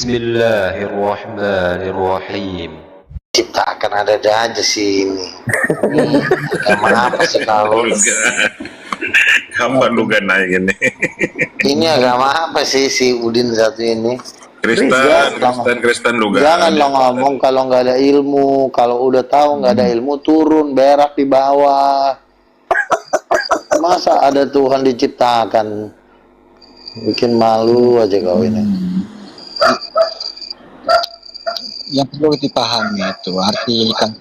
Bismillahirrahmanirrahim. Ciptakan ada aja sih ini. Agama apa sih kau? Kapan lu naik ini? Ini agama apa sih si Udin satu ini? Kristen Lugan. Jangan lo ngomong kalau nggak ada ilmu. Kalau udah tahu nggak ada ilmu, turun berak di bawah. Masa ada Tuhan diciptakan? Bikin malu aja kau ini. Yang perlu dipahami itu arti kata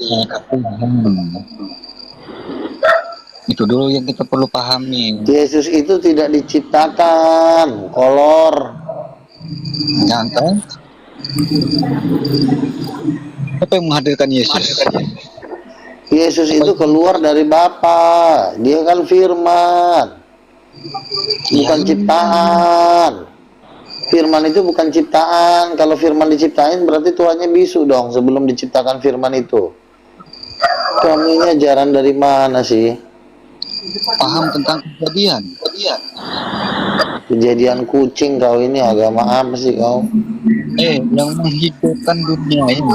itu dulu yang kita perlu pahami. Yesus itu tidak diciptakan kolor. Nyata. Apa yang menghadirkan Yesus? Yesus itu keluar dari Bapa. Dia kan firman, bukan ciptaan. Firman itu bukan ciptaan. Kalau firman diciptain berarti Tuhannya bisu dong sebelum diciptakan firman itu. Kamu ini ajaran dari mana sih? Paham tentang Kejadian kucing kau ini, agama apa sih kau? yang menghidupkan dunia ini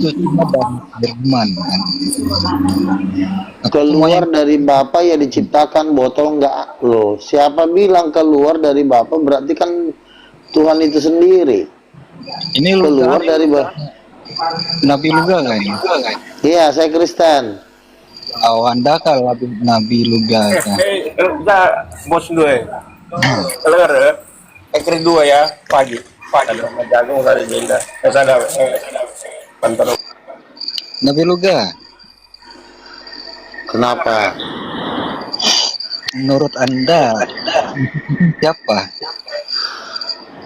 itu cuma dari firman kan? Keluar dari Bapa ya diciptakan, botol enggak loh. Siapa bilang keluar dari Bapa berarti kan Tuhan itu sendiri. Ini Keluar dari Bapa. Nabi Luga kan? Iya, saya Kristen. Oh, Anda kalau Nabi Luga kan? Bos dua. Keluar ekor 2 ya pagi. Jagung dari Jinda. Ada pantau. Nabi Luga. Kenapa? Menurut Anda siapa?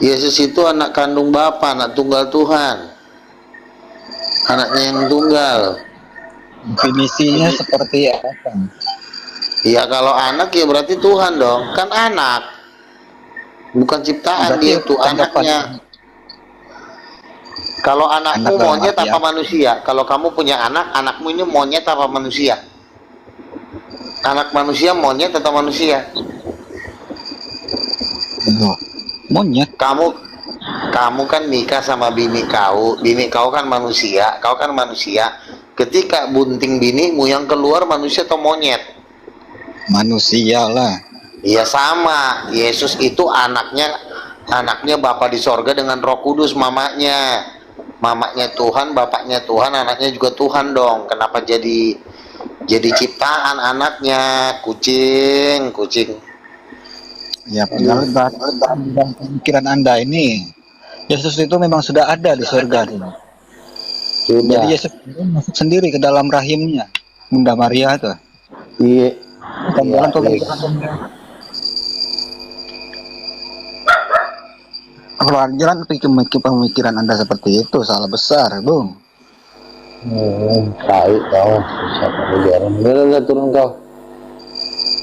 Yesus itu anak kandung Bapa, anak tunggal Tuhan. Anaknya yang tunggal. Definisinya seperti apa? Ya kalau anak ya berarti Tuhan dong. Kan anak. Bukan ciptaan, Berarti dia itu anaknya. Kalau anakmu Anak monyet dalam apa manusia? Kalau kamu punya anak, anakmu ini monyet apa manusia? Anak manusia monyet atau manusia? Monyet. Kamu kan nikah sama bini kau kan manusia, kau kan manusia. Ketika bunting binimu yang keluar manusia atau monyet? Manusia lah. Iya sama. Yesus itu anaknya Bapa di sorga dengan Roh Kudus, mamanya Tuhan, bapaknya Tuhan, anaknya juga Tuhan dong. Kenapa jadi ciptaan anaknya? Kucing. Ya, padahal dalam pemikiran Anda ini Yesus itu memang sudah ada di surga. Sudah. Jadi Yesus itu masuk sendiri ke dalam rahimnya Bunda Maria tuh. Iya. Dalam pemikiran pemikiran Anda seperti itu salah besar, Bung. Tahu kau siapa biarin. Udah turun kau.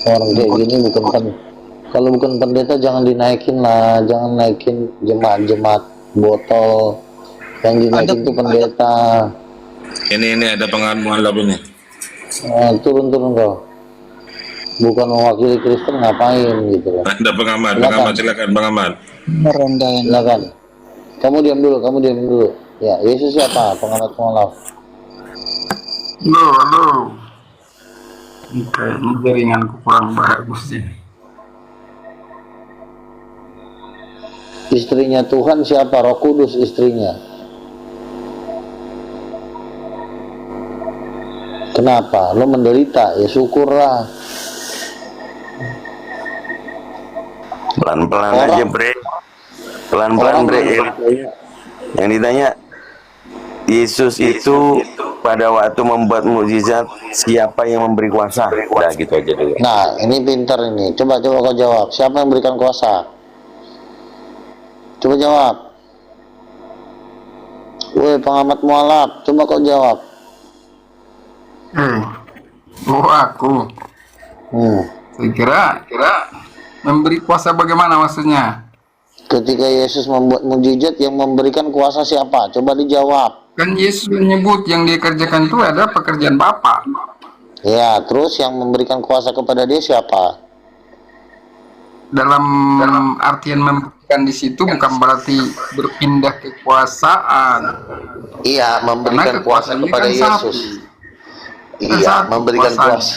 Orang kayak gini bukan kan. Kalau bukan pendeta jangan dinaikin lah, jangan naikin jemaat botol. Yang dinaikin itu pendeta. Ini ada pengamuan ini. Turun kau. Bukan mewakili Kristen ngapain gitu loh. Ada pengamat, silakan pengamat. Silakan. Kamu diam dulu. Ya, Yesus siapa? Pengamat mualaf. Halo. Kayaknya jaringanku kurang bagus sih. Istrinya Tuhan siapa? Roh Kudus istrinya. Kenapa? Lo menderita, ya syukurlah. Pelan-pelan aja bre. Pelan-pelan bre. Yang ditanya Yesus itu pada waktu membuat mukjizat siapa yang memberi kuasa? Udah gitu aja dulu. Nah ini pintar ini. Coba kau jawab. Siapa yang memberikan kuasa? Coba jawab. Woi pengamat mualaf, coba kau jawab. Aku. Saya kira memberi kuasa bagaimana maksudnya? Ketika Yesus membuat mukjizat yang memberikan kuasa siapa? Coba dijawab. Kan Yesus menyebut yang dia kerjakan itu ada pekerjaan Bapa. Ya, terus yang memberikan kuasa kepada dia siapa? dalam artian memberikan di situ bukan berarti berpindah kekuasaan. Iya, memberikan Karena kuasa kekuasaannya kepada kan satu. Yesus. Kan Iya, satu memberikan kekuasaannya. kuasa.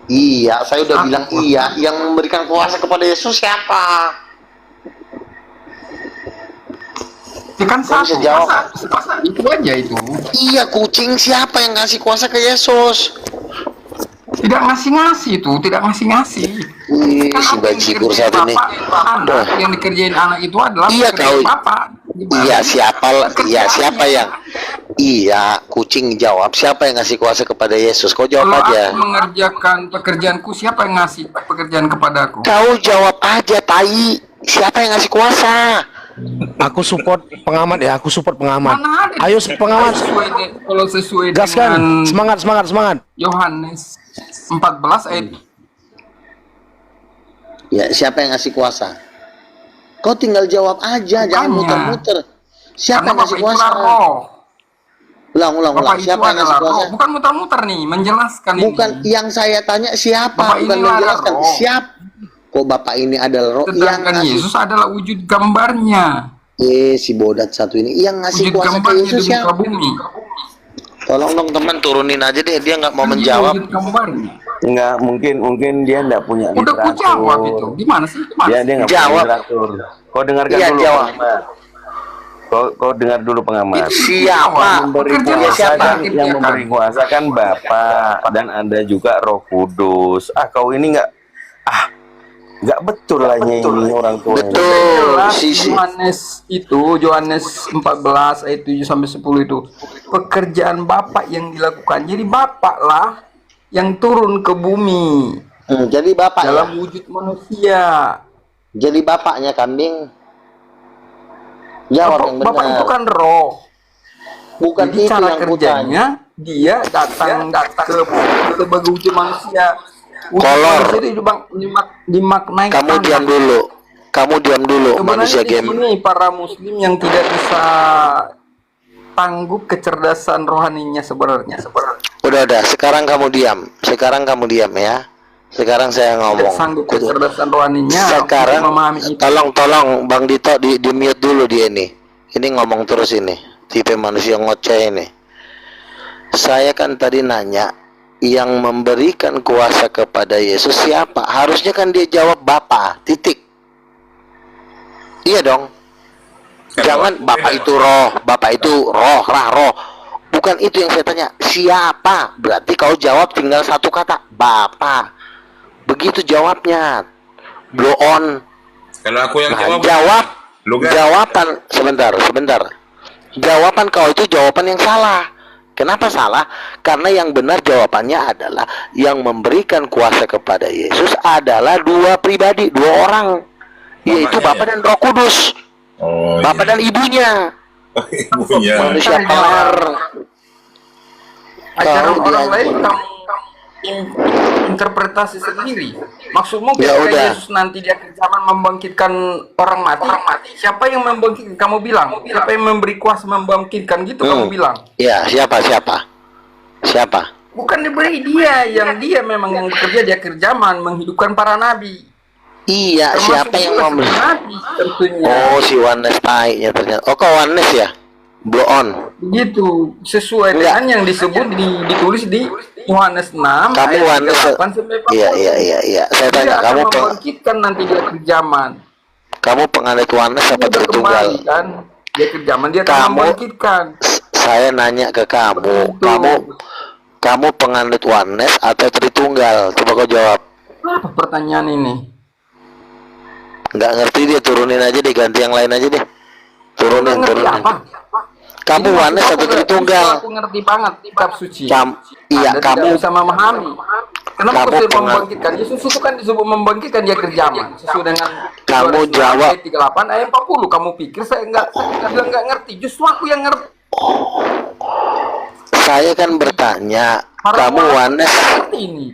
Iya, saya udah Satu bilang kekuasaannya. iya. Yang memberikan kuasa kepada Yesus siapa? Ya kan Kok bisa satu. jawab? Masa itu aja itu. Iya, kucing siapa yang ngasih kuasa ke Yesus? Tidak ngasih-ngasih itu, tidak ngasih-ngasih. Ih, Kan si apa yang bajigur dikerjain saat ini. anak, yang dikerjain anak itu adalah Iya, pekerjaan kau. bapak. Gimana? Iya, siapa? Iya, Pekerjaannya. siapa yang? Iya, kucing jawab. Siapa yang ngasih kuasa kepada Yesus? Kau jawab Kalau aja. aku mengerjakan pekerjaanku, siapa yang ngasih pekerjaan kepadaku? Kau jawab aja, tai. Siapa yang ngasih kuasa? Aku support pengamat ya, aku support pengamat. Mana ada? Ayo pengamat, Kalau sesuai gaskan. dengan Semangat, semangat, semangat. Yohanes 14 ayat Ya, siapa yang ngasih kuasa? Kau tinggal jawab aja, jangan Bukannya. muter-muter. Siapa karena yang ngasih Bapak kuasa? itulah roh. Ulang. Bapak itu Siapa yang ngasih adalah kuasa? roh. Bukan muter-muter nih, menjelaskan Bukan ini. yang saya tanya siapa, Bapak bukan inilah menjelaskan roh. siapa. Kok Bapak ini adalah roh yang Sedangkan ngasih? Yesus adalah wujud gambarnya. Si bodat satu ini yang ngasih Wujud kuasa ke gambarnya di Yesus muka siapa? bumi. Tolong dong teman turunin aja deh, dia nggak mau Kan dia menjawab. wujud gambarnya. Enggak, mungkin dia enggak punya Udah ku jawab itu. Gimana sih? Gimana Dia sih? enggak Jawab. punya literatur. Kau dengarkan Iya, dulu jawab. pengamat. Kau dengar dulu pengamat. Siapa? Memberi Pekerjaan kuasa siapa? kan, yang memberi kuasa kan Bapa dan ada juga Roh Kudus. Kau ini enggak betul lah ini orang tua ini. Betul. Jelas Si. Yohanes 14 ayat 7 sampai 10 itu pekerjaan Bapak yang dilakukan. Jadi Bapak lah yang turun ke bumi Jadi bapak ya? dalam wujud manusia. Jadi bapaknya kambing. Jawab yang benar. Bapak itu kan roh. Bukan Jadi itu cara yang kutanya. kerjanya dia datang ke sebagai wujud manusia. Wujud Kolor. manusia itu dimaknai Kamu anak. diam dulu. Kamu diam dulu, manusia Sebenarnya di game. sini para muslim yang tidak bisa tangguh kecerdasan rohaninya sebenarnya. Udah. Sekarang kamu diam. Ya. Sekarang saya Tidak ngomong. sanggup kecerdasan rohaninya Sekarang untuk memahami itu. tolong Bang Dito di mute dulu dia ini. Ini ngomong terus ini. Tipe manusia ngoceh ini. Saya kan tadi nanya yang memberikan kuasa kepada Yesus siapa? Harusnya kan dia jawab Bapa. Titik. Iya dong. Jangan Bapak itu roh, Bapak itu roh, roh. Bukan itu yang saya tanya. Siapa? Berarti kau jawab tinggal satu kata, Bapa. Begitu jawabnya. Blow on. Kalau aku yang Nah, jawab, jawaban sebentar. Jawaban kau itu jawaban yang salah. Kenapa salah? Karena yang benar jawabannya adalah yang memberikan kuasa kepada Yesus adalah dua pribadi, dua orang, yaitu Bapaknya Bapa dan Roh Kudus. Oh, Bapak dan ibunya. ibunya. Manusia pelar. Ajaran Kau orang dia- lain kamu interpretasi sendiri. Maksudmu Ya ketika udah. Yesus nanti di akhir zaman membangkitkan orang mati. Siapa yang membangkitkan? Kamu bilang. Siapa yang memberi kuasa membangkitkan gitu kamu bilang. Ya, siapa? Bukan diberi dia, yang dia memang yang bekerja di akhir zaman menghidupkan para nabi. Iya, Termasuk siapa yang juga memberi? nabi tentunya. Oh, si Wanes taiknya ternyata. Oh, kau Wanes ya? Blow on. Begitu sesuai Enggak. dengan yang disebut ditulis di Yohanes 6 Kamu ayat Wanes. 38 sampai 40. Iya. Saya Dia tanya, akan membangkitkan nanti di akhir zaman. kamu penganut Wanes apa Dia Tritunggal? kembali kan di akhir zaman dia akan Kamu- membangkitkan. Saya nanya ke kamu, kamu penganut Wanes atau Tritunggal? Coba kau jawab. Apa pertanyaan ini? Nggak ngerti dia, turunin aja deh, ganti yang lain aja deh. Nggak ngerti apa? Kamu Ini Wanes maksud atau aku Tritunggal? Aku ngerti banget kitab suci. Iya, Anda kamu- tidak bisa memahami. Kenapa kamu disebut pengen- membangkitkan? Yesus itu kan disebut membangkitkan di akhir zaman. Sesuai dengan Kamu Yohanes jawab. ayat 38 ayat 40. Kamu pikir saya bilang nggak ngerti? Justru aku yang ngerti. Saya kan bertanya, Para kamu ulama Wanes? ngerti ini.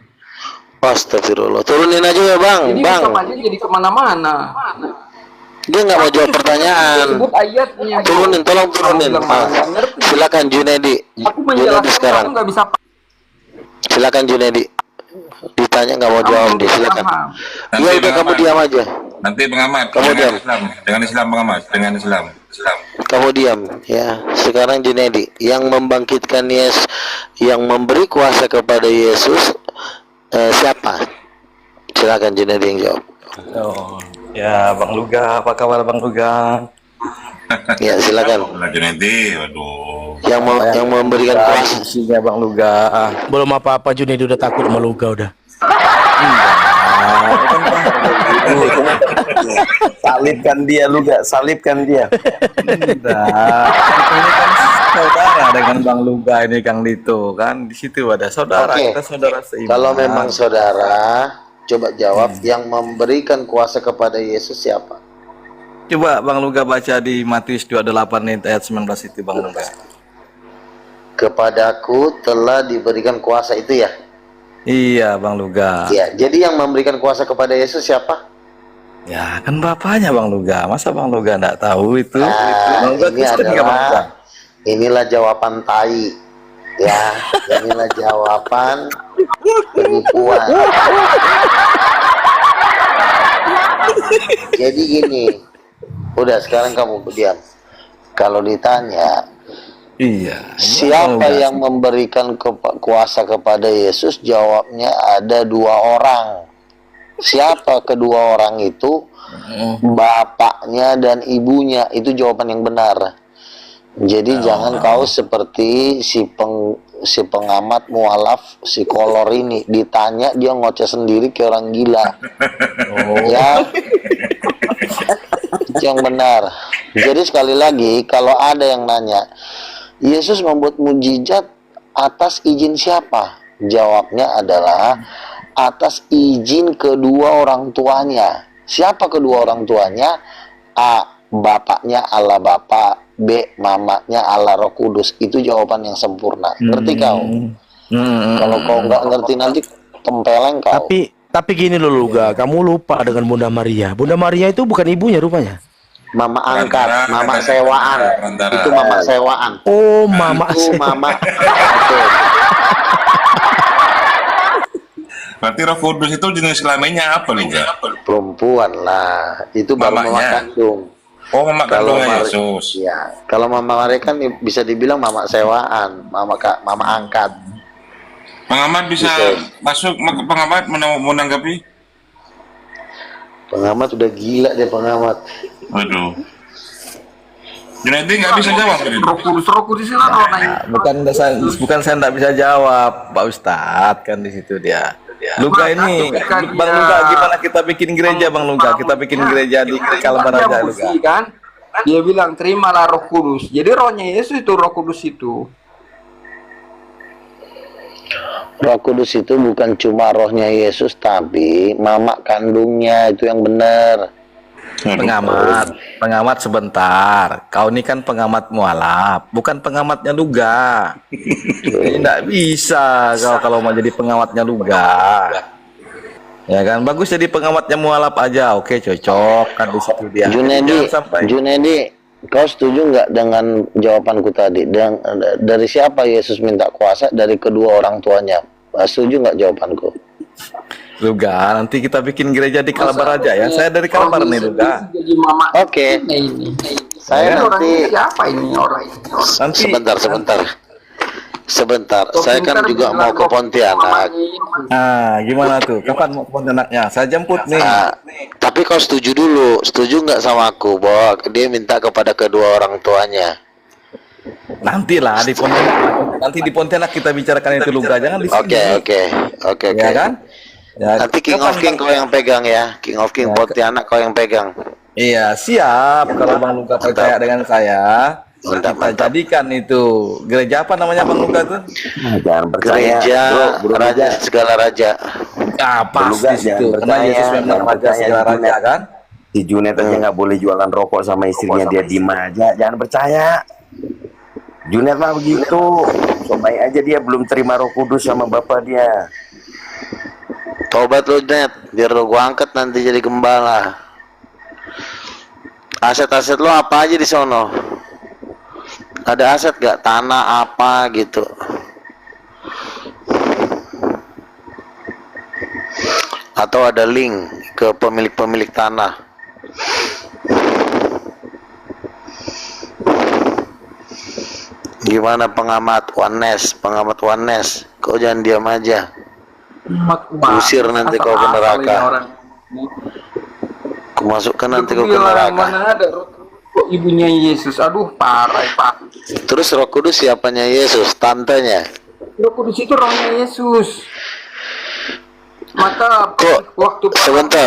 Astagfirullah, turunin aja ya bang, Jadi bang. bisa maju jadi kemana-mana. Dia nggak mau jawab pertanyaan. Sebut ayatnya. Turunin, tolong turunin. Kamu bilang nggak ngerti. Silakan Junedi. Aku Junedi menjelaskan sekarang. kamu nggak bisa. Silakan Junedi. Ditanya nggak mau jawab dia, silakan. Nanti Iya udah kamu pengamat. diam aja. Nanti pengamat. Kamu diam. Dengan Islam pengamat. Dengan Islam. Kamu diam ya. Sekarang Junedi yang membangkitkan Yesus, yang memberi kuasa kepada Yesus siapa? Silakan Junedi yang jawab. Oh, ya Bang Luga, apa kabar Bang Luga? Ya silakan. Lagi nanti, waduh. Yang memberikan kuasa. Isinya Bang Luga. Belum apa-apa Junedi udah takut sama Luga udah. Salibkan dia Luga, salibkan dia. Nah, ini kan saudara dengan Bang Luga ini Kang Dito kan di situ ada saudara, Oke. kita saudara seiman. Kalau memang saudara, coba jawab yang memberikan kuasa kepada Yesus siapa? Coba Bang Luga baca di Matius 28 ayat 19 itu Bang Luga. Kepadaku telah diberikan kuasa itu ya. Iya Bang Luga. Ya, jadi yang memberikan kuasa kepada Yesus siapa? Ya kan bapaknya Bang Luga. Masa Bang Luga enggak tahu itu? Nah, Bang Luga ini Kristen nggak, Bang Luga? adalah inilah jawaban tai. Ya, inilah jawaban penipuan. Jadi gini, udah sekarang kamu diam. Kalau ditanya Iya. siapa yang memberikan kuasa kepada Yesus, jawabnya ada dua orang. Siapa kedua orang itu? Bapaknya dan ibunya. Itu jawaban yang benar. Jadi jangan kau seperti si pengamat mualaf, si kolor ini. Ditanya dia ngoceh sendiri kayak orang gila. Ya, itu yang benar. Jadi sekali lagi, kalau ada yang nanya, Yesus membuat mujizat atas izin siapa? Jawabnya adalah atas izin kedua orang tuanya. Siapa kedua orang tuanya? A. Bapaknya Allah Bapa, B. Mamanya Allah Roh Kudus. Itu jawaban yang sempurna. Ngerti kau? Kalau kau nggak ngerti nanti tempeleng kau. Tapi gini loh Luga, kamu lupa dengan Bunda Maria. Bunda Maria itu bukan ibunya rupanya. Mama angkat, mama sewaan. Perantara. Itu mama sewaan. Oh, mama. Itu mama. Betul. Berarti Roh Kudus itu jenis kelaminnya apa nih, Kak? Perempuan lah. Itu baru mama Mamanya. kandung. Oh, mama Kalau kandungnya Mari- Yesus. Ya, kalau mama Maria kan bisa dibilang mama sewaan, mama angkat. Pengamat bisa masuk, pengamat menanggapi? Pengamat udah gila deh pengamat. Waduh. Junedi nggak bisa jawab ini. Roh Kudus itu kan nanya. Bukan saya nggak bisa jawab, Pak Ustadz kan di situ dia. Luga ini, Bang Luga, gimana kita bikin gereja Bang Luga? Kita bikin gereja di Kalbar aja Luga. Kan? Dia bilang terimalah Roh Kudus. Jadi rohnya Yesus itu Roh Kudus itu. Roh Kudus itu bukan cuma rohnya Yesus, tapi mama kandungnya, itu yang benar. Pengamat sebentar. Kau ini kan pengamat mualaf, bukan pengamatnya Luga. Jadi nggak bisa kalau mau jadi pengamatnya Luga. Ya kan, bagus jadi pengamatnya mualaf aja. Oke, cocok kan di situ dia. Junedi, kau setuju nggak dengan jawabanku tadi? Dari siapa Yesus minta kuasa? Dari kedua orang tuanya. Setuju nggak jawabanku? Luga, nanti kita bikin gereja di Kalbar aja ya. Saya dari Kalbar nih Luga. Jadi mama. Oke. Ini. Saya Orang nanti siapa ini orang? Nanti sebentar. Saya kan juga mau ke Pontianak. gimana tuh? Kapan mau Pontianaknya? Saya jemput nih. Tapi kau setuju dulu, setuju nggak sama aku bahwa dia minta kepada kedua orang tuanya? Nantilah di Pontianak. Nanti di Pontianak kita bicarakan itu Luga. Jangan di sini. Oke. Ya kan? Ya, Nanti King of King kau yang pegang ya, King of King Pontianak kau yang pegang. Iya, siap. Kalau Bang Luga percaya dengan saya, kita jadikan itu gereja apa namanya Bang Luga tuh? Jangan percaya. Gereja Bro, Raja segala raja. Pas Luga, di situ. jangan Karena Yesus percaya, memang jangan raja percaya, segala raja Junet. kan? Si Junet aja nggak boleh jualan rokok sama istrinya, dia diem aja. Jangan percaya. Junet mah begitu. Cobain aja, dia belum terima Roh Kudus sama bapak dia. Tobat lu Net, biar lu gua angkat nanti jadi gembala. Aset-aset lu apa aja di sono? Ada aset gak? Tanah apa gitu? atau ada link ke pemilik-pemilik tanah. Gimana pengamat oneness? Kau jangan diam aja. Usir nanti kau ke neraka. Aku masukkan nanti kau ke neraka. Mana ada kok ibunya Yesus? Aduh, parah Pak. Terus Roh Kudus siapanya Yesus? Tantenya. Roh Kudus itu rohnya Yesus. Maka Kok waktu sebentar.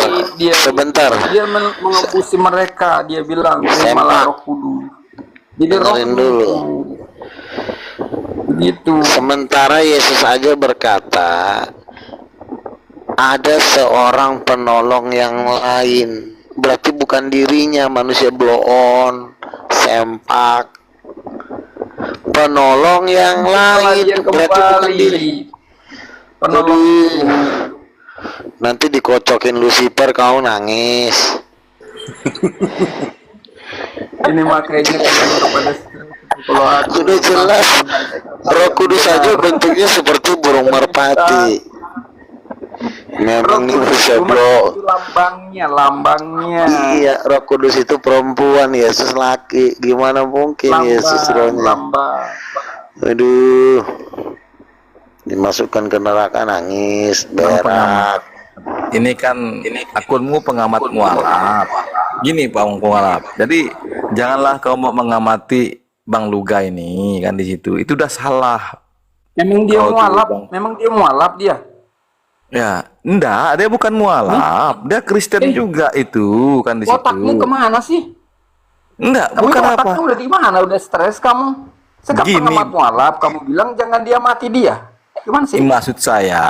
dia mengebusi mereka, dia bilang terimalah Roh Kudus. Jadi Dengerin dulu. Begitu. Sementara Yesus aja berkata, ada seorang penolong yang lain. Berarti bukan dirinya, manusia blow on, sempak. Penolong yang lain, berarti bukan diri. Penolong. Nanti dikocokin Lucifer, kau nangis. Ini makanya kepada kalau aku Sudah jelas, Roh Kudus saja bentuknya seperti burung merpati. Memang ini bisa bro. Lambangnya. Iya, Roh Kudus itu perempuan, Yesus laki. Gimana mungkin Yesus rohnya? Lambang. Aduh, dimasukkan ke neraka nangis, berak. Ini kan akunmu pengamat mualaf. Gini Pak Mualaf. Jadi janganlah kau mau mengamati Bang Luga ini kan di situ. Itu udah salah. Memang dia mualaf. Memang dia mualaf dia. Ya, enggak, dia bukan mualaf. Dia Kristen juga itu kan di situ. Otakmu kemana sih? Enggak, Kamu bukan apa. otakmu udah di mana? Udah stres kamu. Sekarang Gini. pengamat mualaf, kamu bilang jangan dia mati dia. Gimana sih? Maksud saya,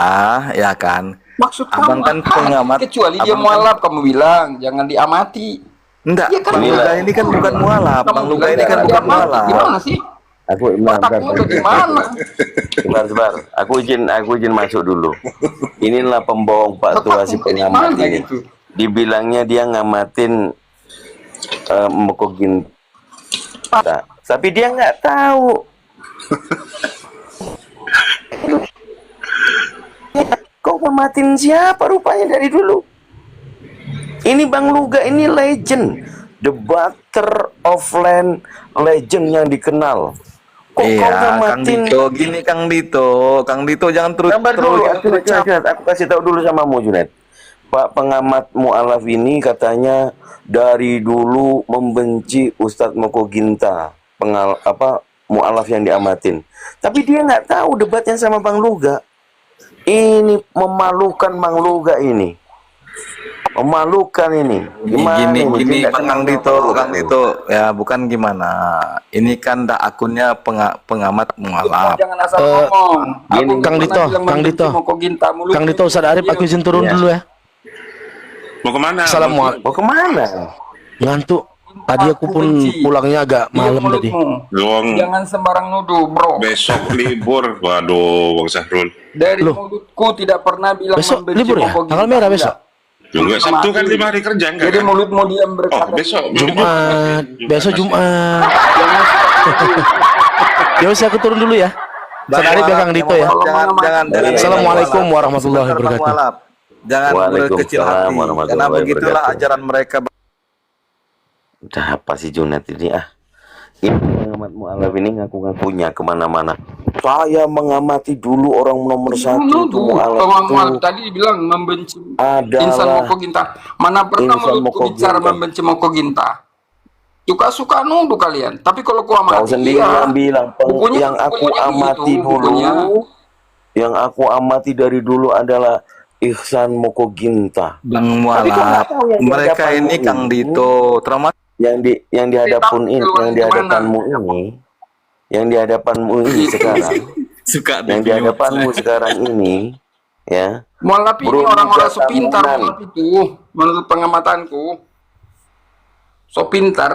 ya kan. Maksud Abang kamu kan pengamat. kecuali dia Abang mualaf, kamu bilang jangan diamati. Enggak, Iya kan? Bang Luga ini kan bukan mualaf. Kamu Bang Luga bilang ini kan jangan bukan diamati. mualaf. Gimana sih? Aku Otakmu udah gimana? sebentar. Aku izin masuk dulu. Inilah pembohong Pak Tua si pengamat Gimana ini. gitu? Dibilangnya dia ngamatin Mokoginta, tapi dia nggak tahu. Kau ngamatin siapa rupanya dari dulu? Ini Bang Luga ini legend, the butter of land legend yang dikenal. Kok kau Iya, Kang ngamatin? Dito, gini Kang Dito jangan terus Sabar dulu, aku kasih tahu dulu sama Mu Junet. Pak pengamat mualaf ini katanya dari dulu membenci Ustadz Mokoginta, mualaf yang diamatin. Tapi dia nggak tahu debatnya sama Bang Luga. Ini memalukan Bang Luga ini. Memalukan ini. Gimana gini Kang Dito, ya bukan gimana. Ini kan akunnya pengamat mualaf. Jangan asal ngomong. Gini, Kang Dito, Ustaz Arif, aku izin turun dulu ya. Mau kemana? Assalamualaikum. Mau kemana? Ngantuk. Tadi aku pun pulangnya agak malam tadi. Doang. Jangan sembarang nuduh, bro. Besok libur. Waduh, Bang Sahrul. Dari Loh. mulutku tidak pernah bilang Besok membenci libur ya? Mokoginta. Tanggal merah besok. Juga Sabtu kan 5 hari kerja enggak? Jadi Kan? mulutmu diam berkata. Oh, besok Jumat. Besok Jumat. Ya udah aku turun dulu ya. Ustaz Arif ya Kang Dito ya. Jangan. Assalamualaikum warahmatullahi wabarakatuh. Jangan berkecil Waalaikumsalam hati, warahmatullahi karena begitulah wabarakatuh. ajaran mereka. Udah apa sih Junet ini ah? Ini pengamat mualaf ini ngaku-ngakunya kemana-mana. Saya mengamati dulu orang nomor satu itu mualaf itu Tadi bilang membenci adalah insan Mokoginta. Mana pernah Insan mulutku Mokoginta. bicara membenci Mokoginta? Suka-suka nuduh kalian. Tapi kalau ku amati, kau sendiri yang bilang Bukunya- yang aku bukunya amati gitu, dulu, bukunya. yang aku amati dari dulu adalah Ihsan Mokoginta. Bang Tapi kau nggak mualaf, tahu yang di mereka hadapanmu ini Kang ini. Dito, termasuk Yang di hadapan tahu ini, keluar yang di di mana. hadapanmu ini, yang di hadapanmu ini sekarang, suka yang di hadapanmu sekarang ini, ya. mualaf ini Bro, orang-orang bisa so pintar tamunan. mualaf itu. Menurut pengamatanku, so pintar.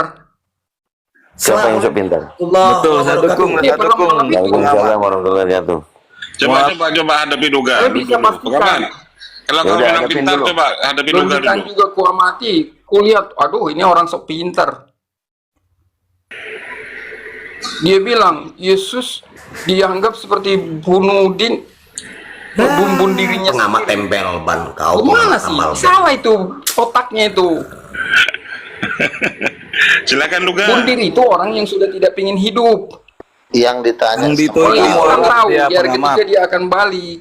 Siapa yang sok pintar? betul, saya dukung. Waalaikumsalam warahmatullahi wabarakatuh. Coba hadapi duga. Saya bisa pastikan. Kalau Ya kau udah, bilang hadapin pintar, dulu. coba hadapi Belum duga kan dulu. juga ku amati, ku lihat, aduh ini orang sok pintar. Dia bilang Yesus dianggap seperti bunuh Membunuh dirinya Pengamat sendiri. tempel ban kau. Gimana pengamat sih? tambal ban. Salah itu otaknya itu. Silakan Luga. Bunuh diri itu orang yang sudah tidak ingin hidup. Yang ditanya Kang Dito Kalau itu Islam mualaf tahu dia biar pengamat. ketika dia akan balik.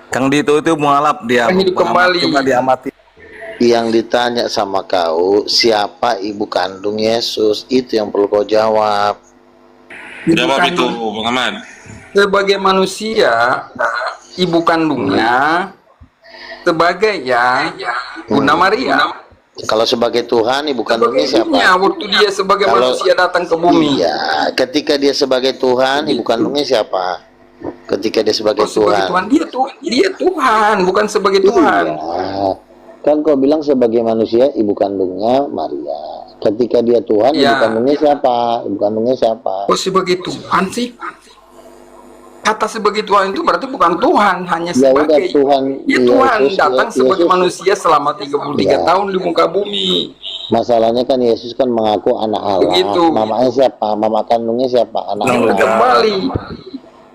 Kang Dito itu mualaf dia Akan hidup pengamat. kembali. Coba diamati. yang ditanya sama kau, siapa ibu kandung Yesus? Itu yang perlu kau jawab. Jawab Bukan itu, Bang Ahmad. sebagai manusia, ibu kandungnya sebagai ya Bunda Maria. Kalau sebagai Tuhan, ibu kandungnya Sebagai ibunya, siapa? waktu dia sebagai Kalau- manusia datang ke bumi. Iya, ketika dia sebagai Tuhan, ibu kandungnya siapa? Ketika dia sebagai Oh, sebagai Tuhan. Tuhan, dia Tuhan, bukan sebagai Tuhan. Iya. Kan kau bilang sebagai manusia, ibu kandungnya Maria. Ketika dia Tuhan, ibu Iya. kandungnya siapa? Ibu kandungnya siapa? Oh, sebagai Tuhan sih? Kata sebagai Tuhan itu berarti bukan Tuhan, hanya Ya udah, sebagai Tuhan. dia Iya, Tuhan Yesus, datang Yesus. sebagai manusia selama 33 Ya. tahun di muka bumi. Masalahnya kan Yesus kan mengaku anak Allah. Begitu. Mamanya siapa? Mama kandungnya siapa? Anak Bang Allah. Luga. Kembali.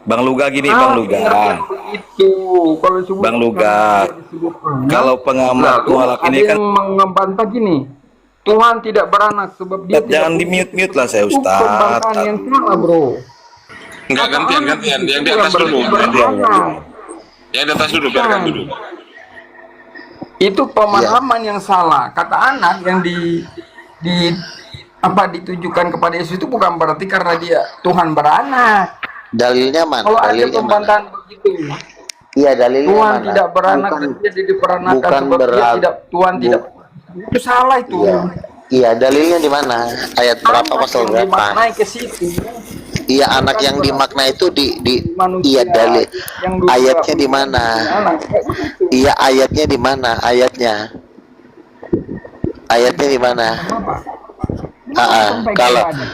Bang Luga gini, Bang Luga. Itu kalau disebut Bang Luga. disebut anak, Kalau pengamat lalu mualaf ada ini kan yang membantah gini. Tuhan tidak beranak sebab dia Ustaz, jangan di mute lah saya Itu Ustaz. pembantahan yang salah, bro. Enggak, gantian. Yang di atas dulu. Yang di atas dulu, biarkan dulu. Itu pemahaman yang salah. Kata anak yang ditujukan kepada Yesus itu bukan berarti karena dia Tuhan beranak. Dalilnya mana? Kalau ada Dalilnya mana? pembantahan begitu, Iya, dalilnya Tuhan mana? tidak beranak Bukan, dan dia diperanakan bukan sebab dia berat. tidak Tuhan tidak. Itu salah itu. Iya. Iya, dalilnya di mana? Ayat berapa, Anak pasal yang berapa? dimaknai ke situ. Iya, anak yang dimakna itu di Manusia iya dalil. yang dulu Ayatnya di mana? anak. Kayak gitu. Iya, ayatnya di mana? Ayatnya. Ayatnya di mana? Sampai Kalau kepada.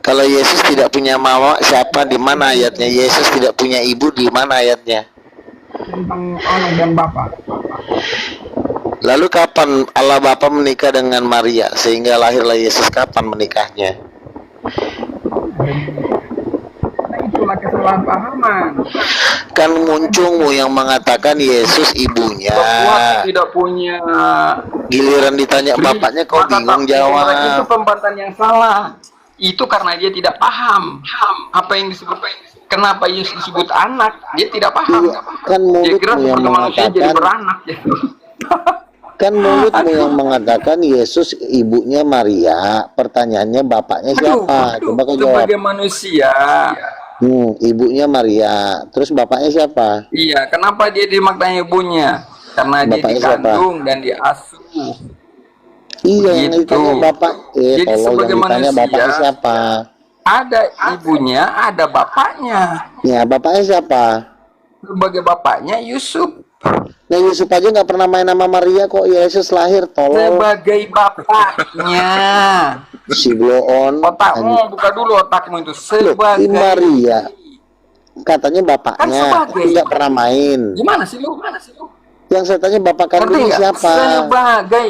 kalau Yesus tidak punya mama, siapa? Di mana ayatnya? Yesus tidak punya ibu, di mana ayatnya? Tentang anak dan bapak. Lalu kapan Allah Bapa menikah dengan Maria sehingga lahirlah Yesus? Kapan menikahnya? Nah, itulah kesalahpahaman. Kan muncungmu yang mengatakan Yesus ibunya. Tuhan tidak punya. Giliran ditanya bapaknya kau Maka bingung itu jawab. pembantahan yang salah. Itu karena dia tidak paham apa yang disebut. Kenapa Yesus disebut anak? Dia tidak paham. Iya, kan Dia kira mulutmu yang sebagai manusia jadi mengatakan, beranak. Gitu. kan mulutmu yang mengatakan Yesus ibunya Maria. Pertanyaannya bapaknya siapa? Coba kau jawab. Sebagai manusia. Ibunya Maria. Terus bapaknya siapa? Iya, kenapa dia dimaknai ibunya? Karena dia Bapaknya dikandung dan diasuh. Iya, yang Begitu. ditanya bapak. Jadi Tolong yang sebagai ditanya manusia, bapaknya siapa? Ada ibunya, ada bapaknya. Ya, bapaknya siapa? Sebagai bapaknya Yusuf. Nah, Yusuf aja nggak pernah main nama Maria kok Yesus lahir. Tolong. Sebagai bapaknya. Si bloon. Otakmu, buka dulu otakmu itu. Loh, Sebagai. Maria. Katanya bapaknya. Kan sebagai. Tapi nggak pernah main. Gimana sih lu? Yang saya tanya bapak Ngerti kandungnya nggak? siapa? Sebagai.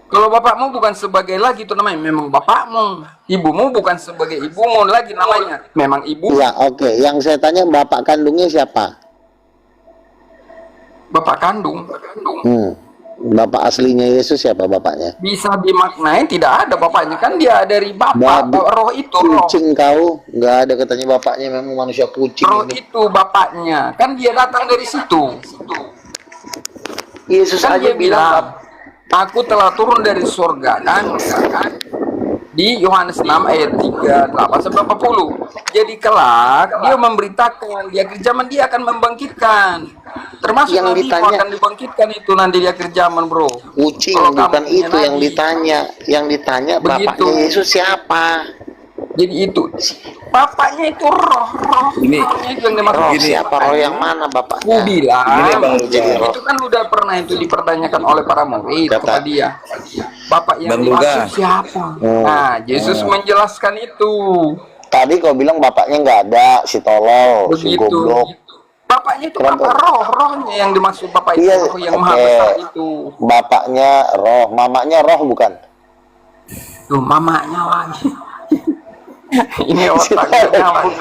Kalau bapakmu bukan sebagai lagi itu namanya memang bapakmu. Ibumu bukan sebagai ibumu lagi namanya. Memang ibu. Ya, oke. Yang saya tanya bapak kandungnya siapa? Bapak kandung. Bapak aslinya Yesus siapa bapaknya? Bisa dimaknai tidak ada bapaknya kan dia dari bapak. Roh itu roh. Kucing kau. Nggak ada katanya bapaknya, memang manusia kucing. Roh ini. itu bapaknya. Kan dia datang dari situ. Yesus Kan aja dia bilang, aku telah turun dari surga kan? Di Yohanes 6 ayat 38 sampai 40. Jadi kelak dia memberitakan di akhir zaman dia akan membangkitkan. Termasuk Yang Nabi ditanya- akan dibangkitkan itu nanti di akhir zaman, bro. Kucing, Kalau bukan kamu itu punya yang Nabi. ditanya. Yang ditanya Begitu. bapaknya Yesus siapa? Jadi itu bapaknya itu roh Ini- rohnya itu yang dimaksud. Roh Gini. siapa? Roh yang mana Aku bapaknya? bilang Gini, Bang Luga. itu kan udah pernah itu dipertanyakan oleh para murid Kata- kepada dia. Bapak yang Bang Luga. dimaksud siapa? Nah, Yesus menjelaskan itu. Tadi kau bilang bapaknya nggak ada, si tolol, si Begitu. goblok. Bapaknya itu Kenapa? bapak rohnya yang dimaksud bapak itu Iya, roh yang oke. maha besar itu. Bapaknya roh, mamanya roh bukan? Tuh mamanya lagi. Ini otaknya nyambung.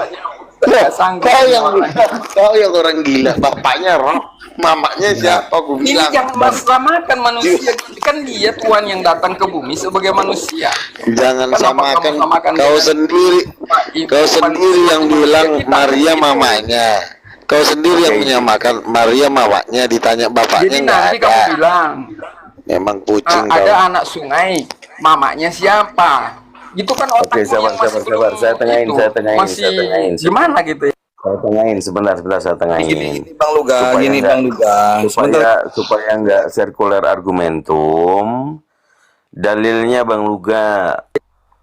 Nggak sanggup. Kau yang orang gila. Bapaknya roh, mamanya siapa? Aku Ini bilang. jangan samakan manusia. Kan dia Tuhan yang datang ke bumi sebagai manusia. Jangan Kenapa kamu samakan. samakan Kau dengan sendiri, ibu kau sendiri manusia? yang bilang Kita Maria begitu. mamanya. Kau sendiri yang menyamakan Maria mamanya, ditanya bapaknya Jadi nggak nanti ada. kamu bilang Memang kucing kau. ada anak sungai, mamanya siapa? Gitu kan otakmu Oke, sabar, yang masih sabar, sabar. belum Saya tengahin, itu, saya tengahin, masih saya tengahin. gimana gitu ya? Saya tengahin sebentar, saya tengahin. Gini Bang Luga, Supaya gini nggak- Bang Luga. supaya nggak sirkuler argumentum. Dalilnya Bang Luga,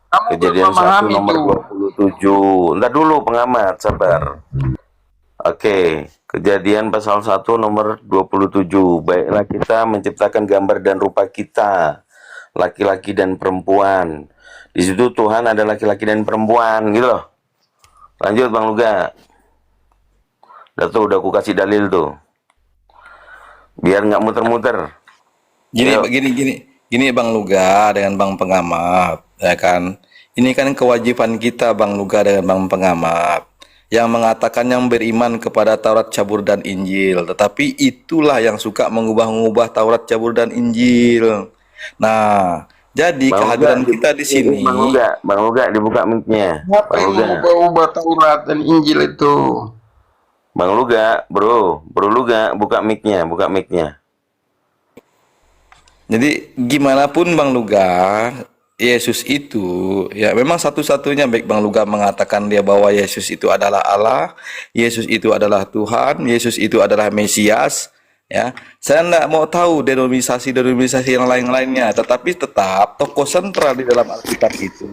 Kamu belum kejadian 1 memahami nomor tuh. 27. Ntar dulu pengamat, sabar. Oke, kejadian pasal 1 nomor 27. Baiklah kita menciptakan gambar dan rupa kita, laki-laki dan perempuan. Di situ Tuhan ada laki-laki dan perempuan, gitu loh. Lanjut Bang Luga. Udah aku kasih dalil tuh. Biar nggak muter-muter. Gini, Ayo. gini Bang Luga dengan Bang Pengamat, ya kan? Ini kan kewajiban kita Bang Luga dengan Bang Pengamat yang mengatakan yang beriman kepada Taurat, Zabur dan Injil, tetapi itulah yang suka mengubah-ubah Taurat, Zabur dan Injil. Nah, jadi Bang kehadiran Luga, kita di sini. Bang Luga dibuka mic-nya. Apa Bang yang Luga. mengubah-ubah Taurat dan Injil itu? Bang Luga, bro Luga, buka mic-nya. Jadi gimana pun Bang Luga, Yesus itu ya memang satu-satunya, baik Bang Luga mengatakan dia bahwa Yesus itu adalah Allah, Yesus itu adalah Tuhan, Yesus itu adalah Mesias, ya. Saya enggak mau tahu denominasi yang lain-lainnya, tetapi tetap tokoh sentral di dalam Alkitab itu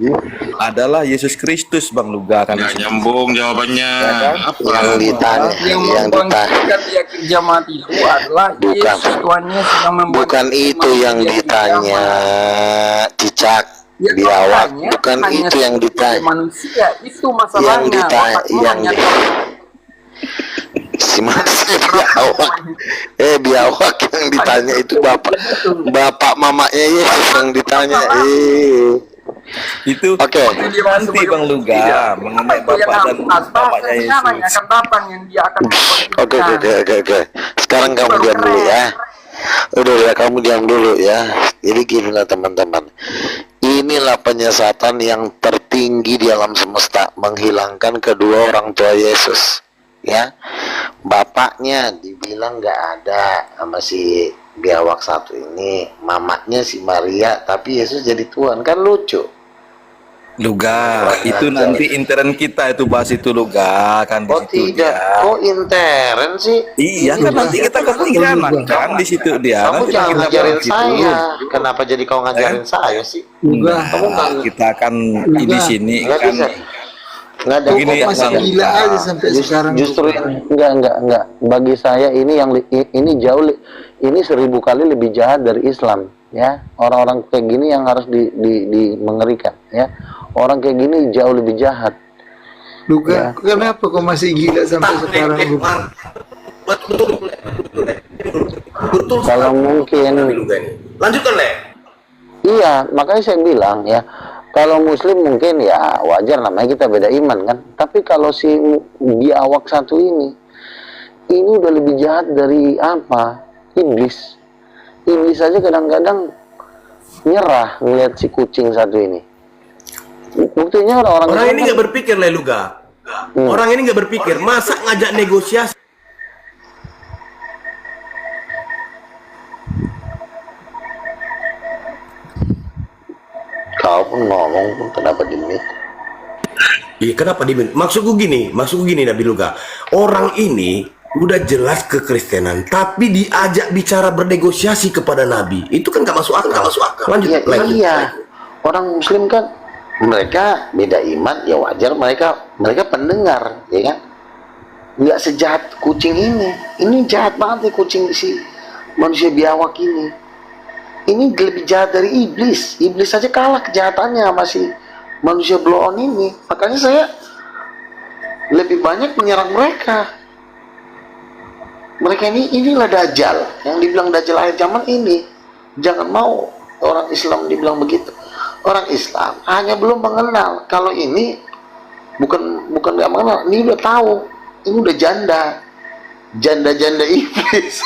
adalah Yesus Kristus Bang Luga kan. Nggak nyambung jawabannya. Apa? Yang ditanya, Yang yang ditanya. membangkitkan di akhir zaman itu adalah Bukan. Yesus Tuhan Yesus yang membuat Bukan itu yang manusia di akhir ditanya, zaman. cicak. Ya, Biawak, makanya bukan hanya itu yang sebagai ditanya. manusia itu masalahnya. Yang ditanya, Otakmu yang hanya si masih biawak. Biawak yang ditanya itu bapak mamanya Yesus yang ditanya. Itu Oke. nanti Bang Luga mengenai Bapak dan Bapaknya yang Yesus. akan datang yang dia akan Oke. Sekarang kamu diam dulu ya. Udah ya, kamu diam dulu ya. Jadi ginilah teman-teman. Inilah penyesatan yang tertinggi di alam semesta, menghilangkan kedua orang tua Yesus. Ya, bapaknya dibilang nggak ada sama si biawak satu ini, mamanya si Maria, tapi Yesus jadi Tuhan, kan lucu. Luga, itu nanti intern kita itu bahas itu Luga kan di Oh situ tidak, dia. kok intern sih? Iya kan nanti kita kepikiran kan di situ dia. Kamu Nanti jangan kita ngajarin bahas itu. saya. Kenapa jadi kau ngajarin saya sih? Nah, Kamu nggak kita akan di sini nggak kan. bisa. Nggak ada. Begini, Nggak Bang ada. Luga. Justru enggak. Bagi saya ini jauh ini 1000 kali lebih jahat dari Islam, ya. Orang-orang kayak gini yang harus di mengerikan, ya. Orang kayak gini jauh lebih jahat. Luga, kenapa kau masih gila sampai sekarang, Luga? Kalau mungkin Lanjutkan, Le. iya, makanya saya bilang ya, kalau muslim mungkin ya wajar, namanya kita beda iman kan. Tapi kalau si biawak satu ini udah lebih jahat dari apa? Iblis. Iblis aja kadang-kadang nyerah ngelihat si kucing satu ini. Buktinya orang-orang Orang Islam ini kan- nggak berpikir, Le Luga. Orang ini nggak berpikir, masa ngajak negosiasi? Kau pun ngomong pun kenapa dimit? Iya, kenapa dimin? Maksudku gini Nabi Luga. Orang ini udah jelas kekristenan, tapi diajak bicara bernegosiasi kepada Nabi. Itu kan nggak masuk akal. Lanjut, Iya, lanjut. iya. Orang muslim kan mereka beda iman, ya wajar mereka pendengar, ya kan? Nggak sejahat kucing ini. Ini jahat banget nih kucing si manusia biawak ini. Ini lebih jahat dari iblis. Iblis saja kalah kejahatannya sama si manusia blow on ini. Makanya saya lebih banyak menyerang mereka. Mereka inilah dajjal. Yang dibilang dajjal akhir zaman ini. Jangan mau orang Islam dibilang begitu. Orang Islam hanya belum mengenal kalau ini bukan nggak mengenal, ini udah tahu, ini udah janda iblis.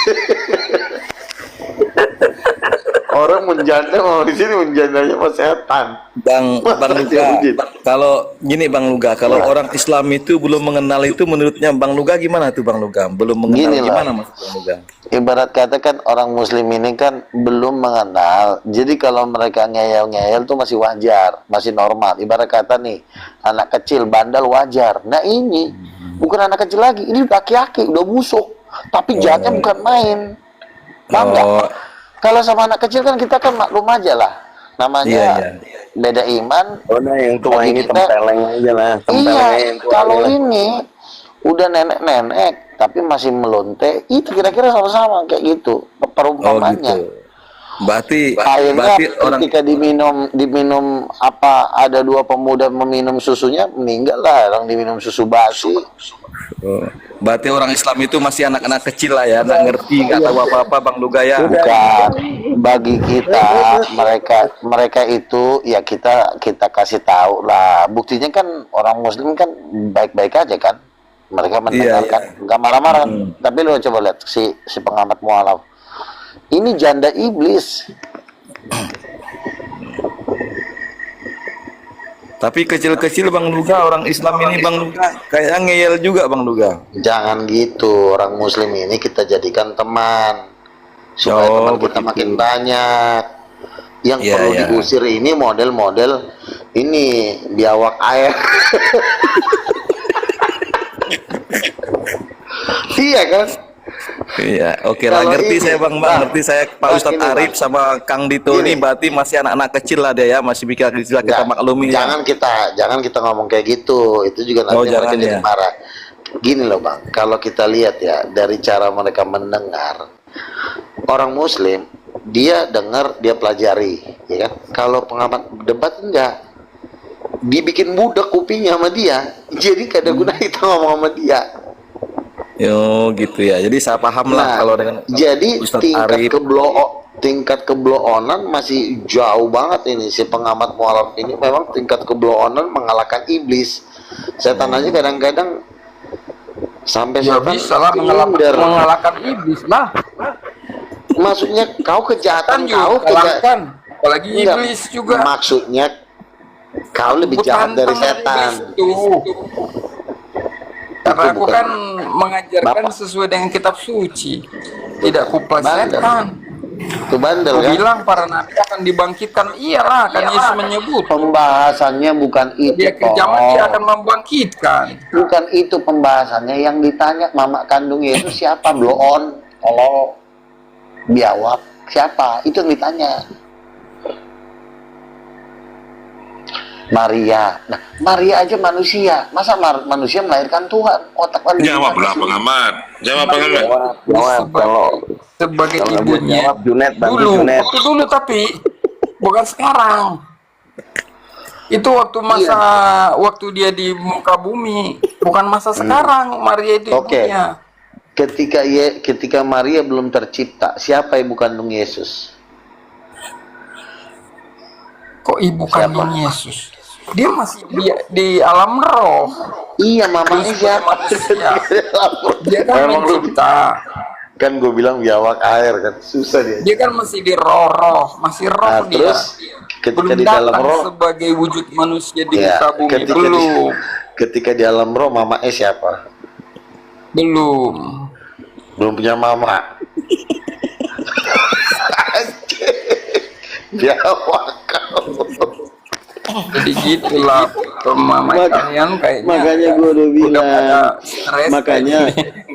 Orang menjanda mau di sini menjandanya sama setan. Bang Luga, kalau gini Bang Luga, kalau orang Islam itu belum mengenal itu, menurutnya Bang Luga gimana tuh Bang Luga? Belum mengenal Gini gimana lah. Mas Bang Luga? Ibarat kata kan orang muslim ini kan belum mengenal. Jadi kalau mereka ngeyel-ngeyel tuh masih wajar, masih normal. Ibarat kata nih, anak kecil bandel wajar. Nah ini bukan anak kecil lagi, ini udah aki-aki, udah busuk. Tapi jahatnya bukan main. Paham nggak? Kalau sama anak kecil kan kita kan maklum aja lah. Namanya beda iman. Oh, nah yang tua ini tempeleng aja lah. Iya, kalau ini udah nenek-nenek tapi masih melonte, itu kira-kira sama-sama kayak gitu perumpamannya. Berarti Akhirnya ketika diminum apa, ada dua pemuda meminum susunya, meninggal lah orang diminum susu basi. Berarti orang Islam itu masih anak-anak kecil lah ya, nggak ngerti, nggak tahu apa-apa Bang Luga ya. Bukan, bagi kita mereka itu ya kita kasih tahu lah. Buktinya kan orang muslim kan baik-baik aja kan, mereka mendengarkan, nggak marah-marah. Tapi lo coba lihat si pengamat mualaf, ini janda iblis. Tapi kecil-kecil Bang Luga, orang Islam ini Bang Luga kayaknya ngeyel juga Bang Luga. Jangan gitu, orang muslim ini kita jadikan teman supaya teman kita makin banyak. Yang perlu diusir ini model-model ini biawak air. Iya kan? Iya, oke lah, ngerti saya Bang, ngerti saya Pak Ustadz Arif sama Kang Dito ini berarti masih anak-anak kecil lah dia ya, masih bisa kita maklumi. Jangan kita ngomong kayak gitu, itu juga nanti mereka jadi marah. Gini loh Bang, kalau kita lihat ya dari cara mereka mendengar, orang muslim dia dengar, dia pelajari, ya kan? Kalau pengamat debat enggak, dibikin budak kupingnya sama dia, jadi gak ada guna kita ngomong sama dia. Yo gitu ya, jadi saya paham lah kalau dengan jadi tingkat kebloonan masih jauh banget ini. Si pengamat mualaf ini memang tingkat kebloonan mengalahkan iblis. Setan aja kadang-kadang sampai setan bisa lah mengalahkan iblis lah. Maksudnya kau kejahatan kau kalahkan, apalagi iblis juga. Maksudnya kau lebih jahat dari setan. Karena aku kan mengajarkan sesuai dengan kitab suci, tidak kupas setan. Itu bandel kan? Bilang para nabi akan dibangkitkan, iyalah kan Yesus menyebut. Pembahasannya bukan itu. Dia kiamat dia akan membangkitkan. Bukan itu pembahasannya, yang ditanya mama kandung Yesus siapa? Bloon, kalau biawak siapa? Itu yang ditanya. Maria. Nah, Maria aja manusia. Masa manusia melahirkan Tuhan? Otak manusia. Jawablah pengamat. Jawab. Kalau sebagai ibunya dulu tapi bukan sekarang. Itu waktu masa waktu dia di muka bumi, bukan masa sekarang. Maria itu ibunya. Ketika Maria belum tercipta, siapa ibu kandung Yesus? Kok ibu kandung Yesus? Dia masih di alam roh. Iya, mamanya siapa? Dia kan mencipta. Kan gue bilang biawak air kan, susah dia. Dia kan masih di roh, masih roh dia. Terus ketika belum di dalam roh sebagai wujud manusia di muka bumi belum. Ketika di alam roh, mama siapa? Belum punya mama. Biawak kau. Jadi gitulah kalian kayaknya. Makanya gue udah bilang,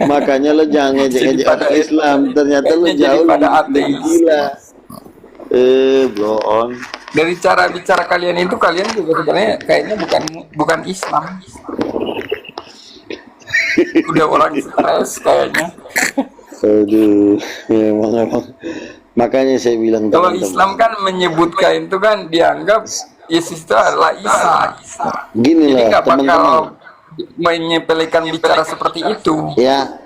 makanya lo jangan ngejek-ngejek orang Islam. Ternyata lo jauh lebih gila. Blow on. Dari cara bicara kalian itu, kalian juga sebenarnya kayaknya bukan Islam. Udah orang stres kayaknya. Aduh, emang. Makanya saya bilang kalau Islam kan menyebutkan itu kan dianggap Yesus itu adalah Isa. Gini lah, nggak bakal menyepelekan bicara seperti itu. Ya,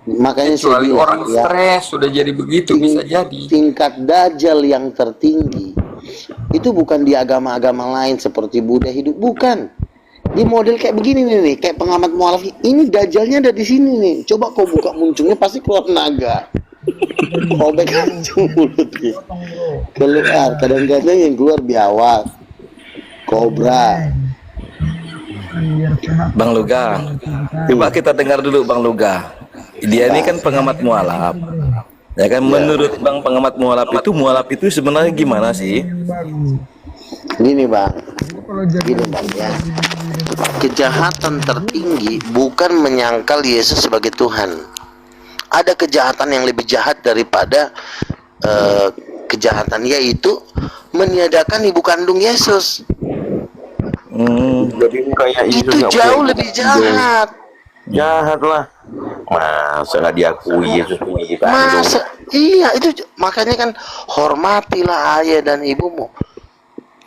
makanya kecuali saya bilang, orang stres sudah jadi begitu, bisa jadi. Tingkat dajjal yang tertinggi itu bukan di agama-agama lain seperti Buddha hidup, bukan. Dia model kayak begini nih, kayak pengamat mualaf. Ini dajalnya ada di sini nih. Coba kau buka muncungnya pasti keluar naga. Robek aja mulutnya. Keluar, kadang-kadang yang keluar biawak, kobra. Bang Luga, coba kita dengar dulu Bang Luga. Dia ini kan pengamat mualaf. Ya kan, menurut Bang pengamat mualaf itu sebenarnya gimana sih? Gini bang ya. Kejahatan tertinggi bukan menyangkal Yesus sebagai Tuhan. Ada kejahatan yang lebih jahat daripada kejahatan, yaitu meniadakan ibu kandung Yesus. Jadi kayak Itu jauh lebih jahat. Jahat lah. Masa nggak diakui Yesus punya kandung? Masa iya, itu makanya kan hormatilah ayah dan ibumu.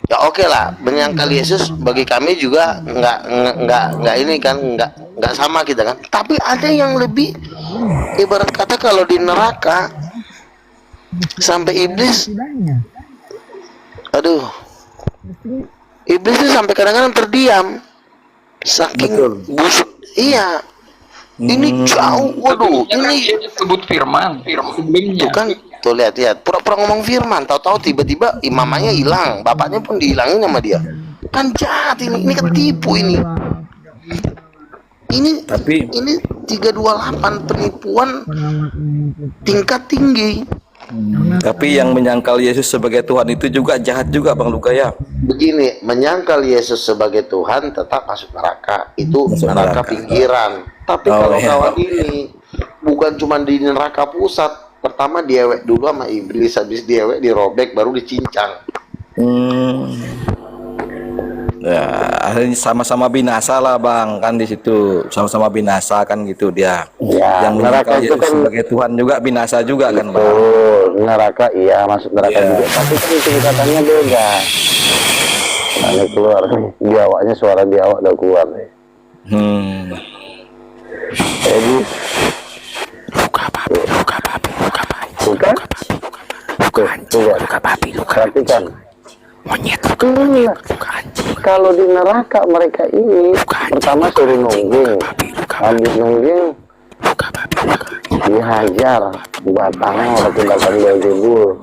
Ya oke lah, menyangkal Yesus bagi kami juga nggak ini kan, nggak sama kita kan. Tapi ada yang lebih, ibarat kata kalau di neraka sampai iblis, aduh, iblis itu sampai kadang-kadang terdiam saking busuk. Iya, ini jauh, waduh, ini sebut firman sebelumnya. itu kan. Tuh lihat, pura-pura ngomong firman, tahu-tahu tiba-tiba imamanya hilang, bapaknya pun dihilangin sama dia. Kan jahat ini kan tipu ini. Ini 328 penipuan tingkat tinggi. Tapi yang menyangkal Yesus sebagai Tuhan itu juga jahat juga Bang Luga ya. Begini, menyangkal Yesus sebagai Tuhan tetap masuk neraka. Itu Masuk neraka neraka. pinggiran. Tapi kalau kawan ini bukan cuma di neraka pusat. Pertama diewek dulu sama iblis, habis diewek dirobek, baru dicincang. Ya, akhirnya sama-sama binasa lah Bang, kan di situ sama-sama binasa kan gitu dia. Ya, yang neraka menyangkal itu Yesus kan sebagai Tuhan juga binasa juga kan Bang. neraka, iya masuk neraka Iya. juga. Tapi kan tingkatannya beda. Nah, ini keluar nih, biawaknya, suara biawak udah keluar nih. Jadi perhatikan. Kalau di neraka mereka ini pertama suruh nungging, habis nungging dihajar batangnya oleh tindakan Beelzebul,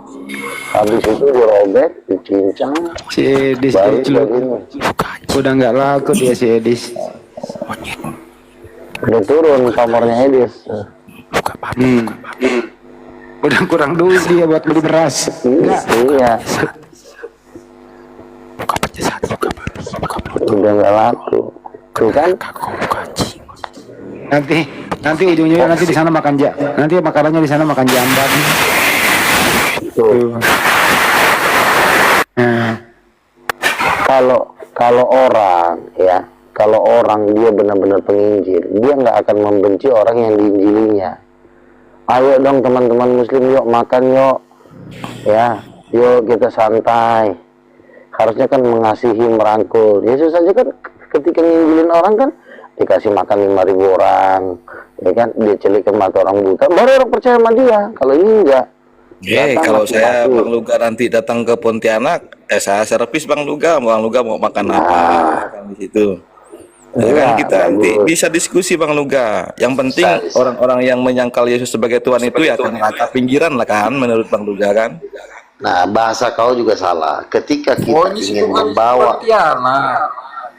habis itu dirobek, dicincang, Si Edis baru itu begini. udah nggak laku dia si Edis. Udah turun pamornya Edis. Udah kurang duit dia buat beli beras. Iya. Udah nggak laku. Tuh kan? Nanti ujung-ujungnya nanti di sana makan nanti makanannya di sana makan jamban. Tuh. Nah, Kalau orang ya, kalau orang dia benar-benar penginjil, dia nggak akan membenci orang yang diinjilinya. Ayo dong teman-teman muslim, yuk makan yuk, ya, yuk kita santai. Harusnya kan mengasihi, merangkul. Yesus saja kan ketika nginjilin orang kan dikasih makan 5.000 orang, ya kan, dia celikkan mata orang buta, baru orang percaya sama dia. Kalau ini enggak. Kalau saya Bang Luga nanti datang ke Pontianak, saya servis Bang Luga mau makan apa kan di situ. Ya kan, kita nanti bisa diskusi Bang Luga. Yang penting orang-orang yang menyangkal Yesus sebagai Tuhan itu ya kan neraka pinggiran lah kan, menurut Bang Luga kan. Nah, bahasa kau juga salah. Ketika kita ingin membawa,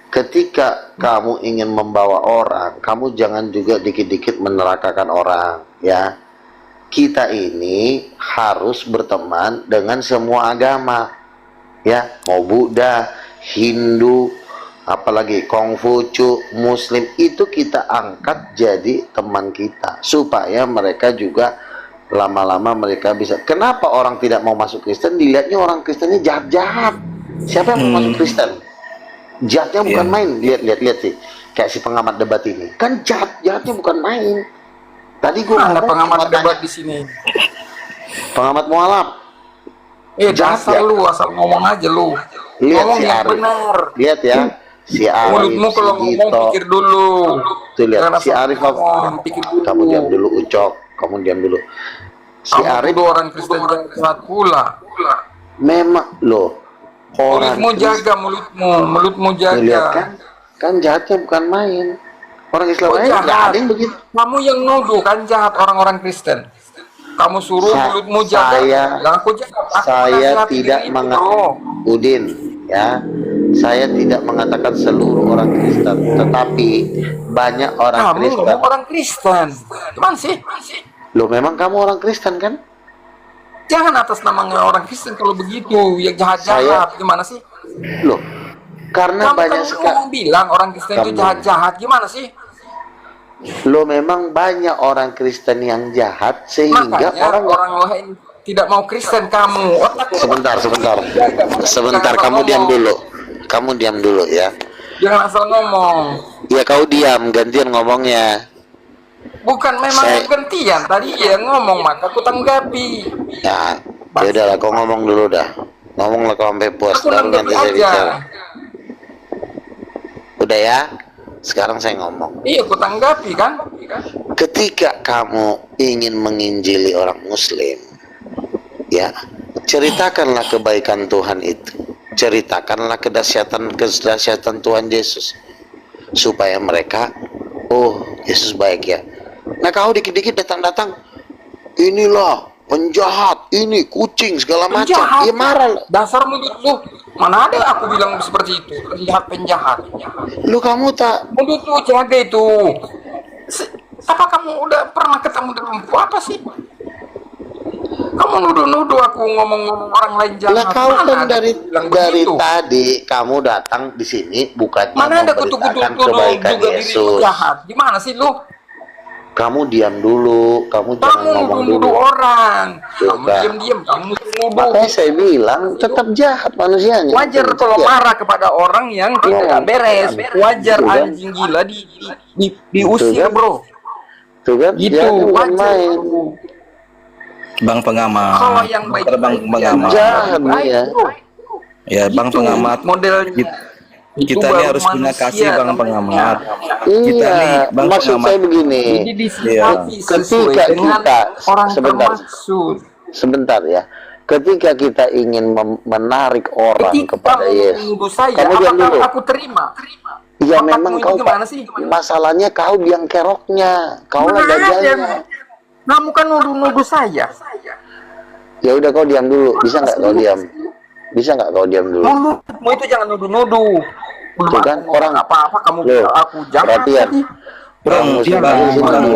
ketika kamu ingin membawa orang, kamu jangan juga dikit-dikit menerakakan orang, ya. Kita ini harus berteman dengan semua agama, ya, mau Buddha, Hindu, apalagi Konghucu, Muslim, itu kita angkat jadi teman kita supaya mereka juga lama-lama mereka bisa. Kenapa orang tidak mau masuk Kristen? Dilihatnya orang Kristennya jahat-jahat. Siapa yang mau masuk Kristen? Jahatnya bukan main. Lihat sih, kayak si pengamat debat ini, kan jahatnya bukan main. Tadi gua ada pengamat debat di sini. Pengamat mualaf. Dasar lu, asal ngomong aja lu. Lihat Ngomong si yang Arif. benar. Lihat ya, si Arif, Mulutmu kalau si ngomong Gito. pikir dulu. Tuh lihat Jangan si asal Arif. ngomong, pikir dulu. Kamu diam dulu, Ucok. Kamu diam dulu. Si Kamu Arif tuduh orang Kristen jahat pula. memang loh. Orang Mulutmu jaga, mulutmu Lihat jaga. kan? Kan jahatnya bukan main. Orang Islam Oh, aja nggak jahat. ada yang begitu. Kamu yang nuduh kan jahat orang-orang Kristen. Kamu suruh mulutmu jaga. Bilang aku jahat. Aku Saya menasihati tidak diri itu, mengatakan, Udin, ya, saya tidak mengatakan seluruh orang Kristen, tetapi banyak orang Kamu Kristen. orang Kristen. Gimana sih? Loh, memang kamu orang Kristen kan? Jangan atas namanya orang Kristen kalau begitu. Yang jahat-jahat. Gimana sih? Loh, karena Kamu banyak kan sekali. ngomong bilang orang Kristen itu Kamu. jahat-jahat. Gimana sih? Loh, memang banyak orang Kristen yang jahat sehingga Makanya orang lain tidak mau Kristen kamu. Sebentar, kamu diam dulu. Kamu diam dulu ya. Jangan asal ngomong. Ya, kau diam, gantian ngomongnya. Bukan memang gantian. Tadi dia ngomong maka aku tanggapi. Ya, ya udahlah, kau ngomong dulu dah. Ngomonglah kau sampai puas, Aku baru nanggapi nanti saya aja. bicara. Udah ya, sekarang saya ngomong. Iya, aku tanggapi kan. Ketika kamu ingin menginjili orang Muslim, ya, ceritakanlah kebaikan Tuhan itu. Ceritakanlah kedahsyatan Tuhan Yesus, supaya mereka, oh, Yesus baik ya. Nah, kau dikit-dikit datang-datang, inilah penjahat, ini kucing segala macam. Penjahat. Ya marah. Dasar mulut lu. Mana ada aku bilang seperti itu. Penjahat. Lu kamu tak. Mulut lu jaga itu. Apa kamu udah pernah ketemu dengan apa sih? Kamu nuduh-nuduh aku ngomong-ngomong orang lain jahat. Lah kau Mana kan ada dari bilang begitu? tadi kamu datang di sini bukannya Mana ada memberitakan kutu-kutu kebaikan juga dirimu Yesus. jahat. Gimana sih lu? Kamu diam dulu, kamu jangan Kamu ngomong dulu. nuduh orang. Kamu Sudah. diam-diam, kamu nuduh. Makanya saya bilang tetap jahat manusianya. Wajar kalau Ya. marah kepada orang yang tidak beres. Wajar Itu kan. anjing gila diusir, Itu kan. bro. Tuh kan, Gitu, dia bukan wajar. main. Bang pengamat. Kalau yang baik Bang pengamat. Jahat dia. Ya, Bang Itu pengamat. modelnya. Itu Kita ini baru harus punya manusia kasih Bang namanya. pengamat. Kita nih, Iya, Bang maksud pengamat. saya begini. Jadi disikapi sesuai Ketika dengan kita orang sebentar, termaksud. sebentar ya. Ketika kita ingin menarik orang Ketika kepada kamu Yesus, menuduh saya, kamu diam apakah dulu. aku terima? Ya Otakmu memang itu kau gimana sih? masalahnya kau biang keroknya, kau lah Mana ada? gagalnya. Kamu kan nuduh-nuduh saya. Ya udah kau diam dulu, bisa nggak kau diam? Bisa nggak kau diam dulu? Mulutmu itu jangan nuduh-nuduh. Tuh kan orang Apa-apa kamu Loh, bilang aku jahat. perhatian. tadi. Bang, Muslim bang, di sini bang, dulu.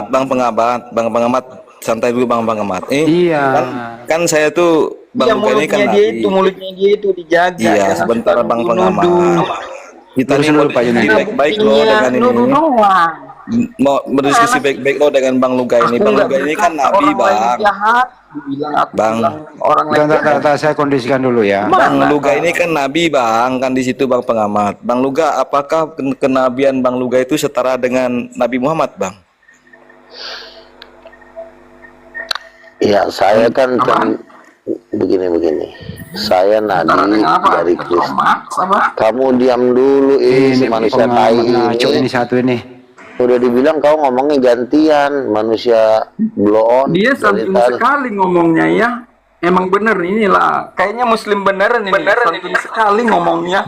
bang pengamat, santai dulu bang pengamat. Iya. Kan saya tuh Bang Ya, Luka ini kan mulutnya dia itu dijaga. Iya, Jangan sebentar suka Bang nuduh-nuduh. pengamat. Kita nih mau diskusi baik-baik loh dengan ini. Nuduh doang. Mau berdiskusi baik-baik loh dengan Bang Luka ini. Bang Luka ini kan nabi, Bang. Jahat, dibilang aku Bang. bilang orang lain. Bentar, saya kondisikan dulu ya. Bang Luga ini kan nabi, Bang, kan di situ Bang pengamat. Bang Luga, apakah kenabian Bang Luga itu setara dengan Nabi Muhammad, Bang? Ya saya kan begini. Saya nabi dari Kristus. Kamu diam dulu, si manusia tai ngaco ini satu ini. Udah dibilang kau ngomongnya gantian, manusia blow on. Dia dari santun tadi. sekali ngomongnya ya. Emang bener inilah. Kayaknya muslim beneran ini. Santun sekali ngomongnya.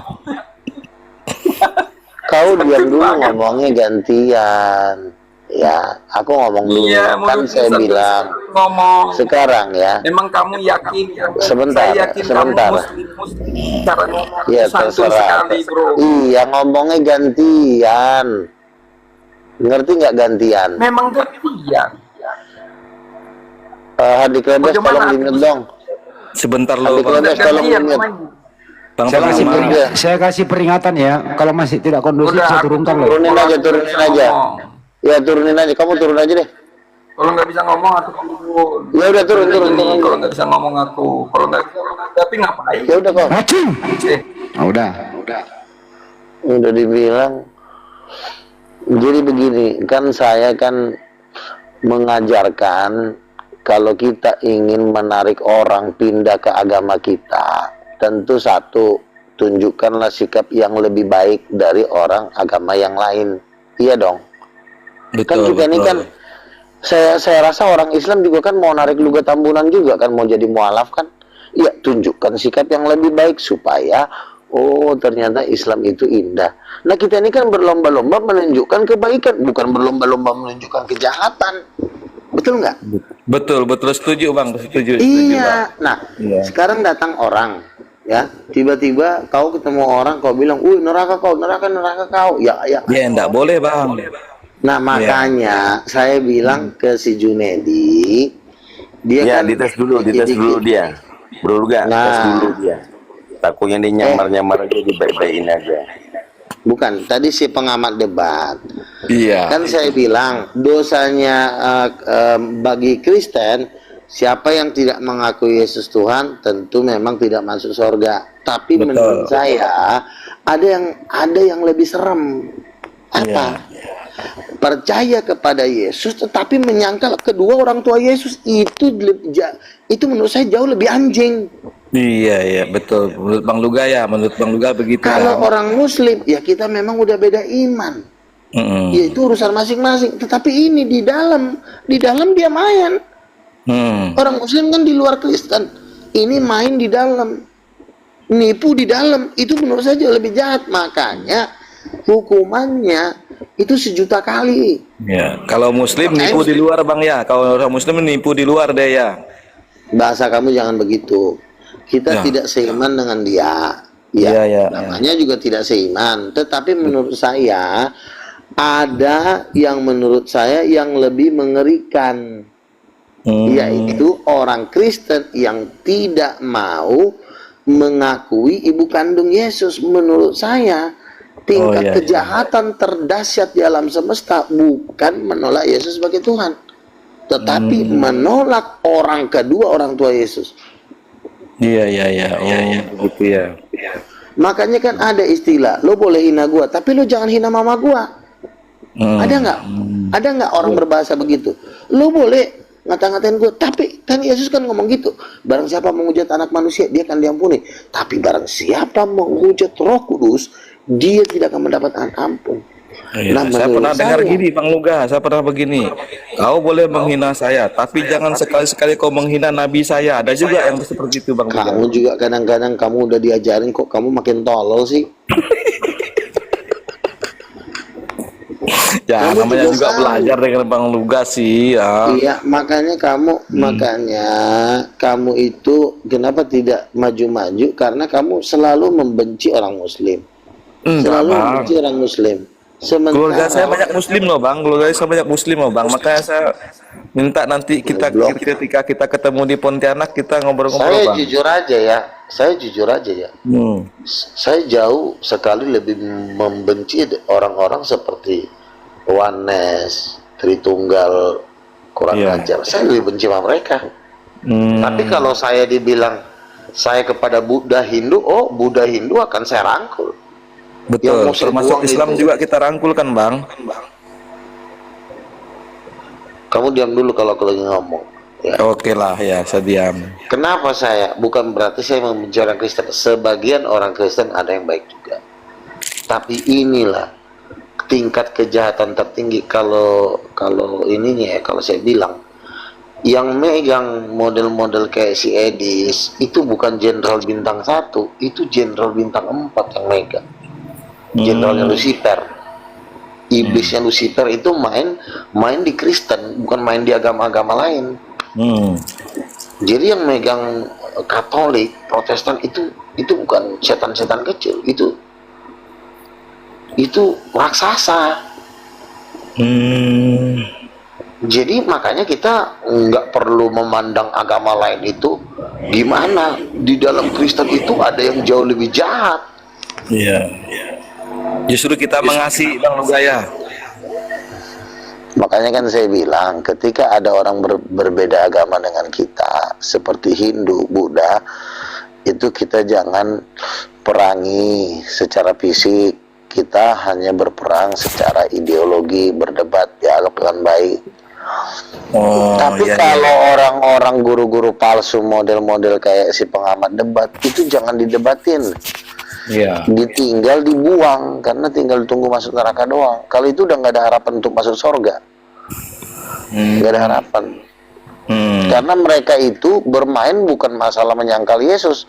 Kau diam dulu ngomongnya gantian. Ya, aku ngomong dulu. Iya, Kan mulutnya saya santun bilang sekali ngomong. sekarang ya. Emang kamu yakin? Sebentar, Saya yakin sebentar. kamu muslim. Cara ngomong Iya, santun terserah. sekali, bro. Iya, ngomongnya gantian. Ngerti nggak gantian? Memang gantian. Hadi Kledes Bagaimana tolong aku di-mute dong. Sebentar Hadi loh, Bang. Kledes tolong Gantian, di-mute. namanya. Bang Saya kasih, pengamat. saya kasih peringatan ya. Kalau masih tidak kondusif, Udah, saya aku turunkan loh. Turunin aja, turunin aja. Ya turunin aja, kamu turun aja deh. Kalau nggak bisa ngomong aku turun. Ya udah turun. Kalau nggak bisa ngomong aku. Kalau nggak bisa ngomong tapi ngapain? Ya udah kok. Racun. Eh, Nah, udah. Udah dibilang. Jadi begini, kan saya kan mengajarkan kalau kita ingin menarik orang pindah ke agama kita, tentu satu, tunjukkanlah sikap yang lebih baik dari orang agama yang lain. Iya dong. Kan juga ini kan saya rasa orang Islam juga kan mau narik luga tambunan juga kan, mau jadi mualaf kan. Ya tunjukkan sikap yang lebih baik supaya oh ternyata Islam itu indah. Nah kita ini kan berlomba-lomba menunjukkan kebaikan, bukan berlomba-lomba menunjukkan kejahatan. Betul nggak? Betul, setuju bang, setuju. Iya. Bang. Nah, Iya. sekarang datang orang, ya, tiba-tiba kau ketemu orang, kau bilang, neraka kau, neraka kau." Ya. Ya, enggak boleh bang. Nah, makanya saya bilang ke si Junedi, dia Ya, kan dites dulu dia. Bro Luga, tes Nah. dulu dia. Takutnya dia nyamar-nyamar aja, dibaik-baikin aja. bukan, tadi si pengamat debat. Iya. Kan saya bilang dosanya bagi Kristen, siapa yang tidak mengakui Yesus Tuhan tentu memang tidak masuk surga. Tapi Betul. menurut saya ada yang lebih serem. Apa? Percaya kepada Yesus tetapi menyangkal kedua orang tua Yesus, itu menurut saya jauh lebih anjing. Iya, betul. Menurut Bang Luga begitu. Kalau Bang. orang Muslim ya kita memang udah beda iman. Ya itu urusan masing-masing. Tetapi ini di dalam dia main. Orang Muslim kan di luar Kristen. Ini main di dalam, nipu di dalam. Itu menurut saya jauh lebih jahat. Makanya hukumannya itu 1.000.000 kali. Ya, kalau Muslim nipu di luar bang ya. Kalau orang Muslim nipu di luar deh ya. Bahasa kamu jangan begitu. Kita tidak seiman dengan dia. Iya. Namanya juga tidak seiman. Tetapi menurut saya ada yang menurut saya yang lebih mengerikan. Yaitu orang Kristen yang tidak mau mengakui ibu kandung Yesus. Menurut saya tingkat kejahatan terdahsyat di alam semesta bukan menolak Yesus sebagai Tuhan, tetapi menolak orang kedua orang tua Yesus. Iya. Begitu ya. Makanya kan ada istilah, lo boleh hina gua, tapi lo jangan hina mama gua. Ada nggak orang berbahasa begitu? Lo boleh ngata-ngatain gua, tapi kan Yesus kan ngomong gitu. Barang siapa menghujat anak manusia, dia akan diampuni. Tapi barang siapa menghujat Roh Kudus, dia tidak akan mendapatkan ampun. Nah, saya pernah dengar gini Bang Luga, saya pernah begini. Kau boleh menghina saya, tapi jangan sekali-sekali kau menghina nabi saya. Ada juga yang seperti itu Bang Luga. Kamu juga kadang-kadang kamu udah diajarin kok kamu makin tolol sih. Ya, Kamu namanya juga sama. belajar dengan Bang Luga sih ya. Iya, makanya kamu itu kenapa tidak maju-maju, karena kamu selalu membenci orang Muslim. Selalu membenci orang Muslim. Keluarga saya banyak Muslim loh Bang, makanya saya minta nanti ketika kita ketemu di Pontianak kita ngobrol-ngobrol Bang. Saya jujur aja ya. Saya jauh sekali lebih membenci orang-orang seperti Oneness, Tritunggal, kurang ajar. Saya lebih benci sama mereka. Tapi kalau saya dibilang saya kepada Buddha Hindu, Buddha Hindu akan saya rangkul. Betul, termasuk Islam itu juga kita rangkul kan Bang. Kamu diam dulu kalau aku lagi ngomong ya. Oke lah ya, saya diam. Kenapa saya? Bukan berarti saya membenci orang Kristen. Sebagian orang Kristen ada yang baik juga. Tapi inilah tingkat kejahatan tertinggi. Kalau ininya ya, kalau saya bilang yang megang model-model kayak si Edis itu bukan jenderal bintang 1, itu jenderal bintang 4 yang megang. Jenderalnya Lucifer, iblisnya Lucifer itu main di Kristen, bukan main di agama-agama lain. Jadi yang megang Katolik, Protestan itu bukan setan-setan kecil, itu raksasa. Jadi makanya kita nggak perlu memandang agama lain itu gimana. Di dalam Kristen itu ada yang jauh lebih jahat. Iya. Justru kita mengasihi Bang Luga ya. Makanya kan saya bilang ketika ada orang berbeda agama dengan kita seperti Hindu, Buddha, itu kita jangan perangi secara fisik, kita hanya berperang secara ideologi, berdebat ya dengan baik. Tapi kalau orang-orang guru-guru palsu model-model kayak si pengamat debat itu jangan didebatin. Ditinggal, dibuang, karena tinggal tunggu masuk neraka doang. Kalau itu udah nggak ada harapan untuk masuk surga, nggak ada harapan. Karena mereka itu bermain bukan masalah menyangkal Yesus,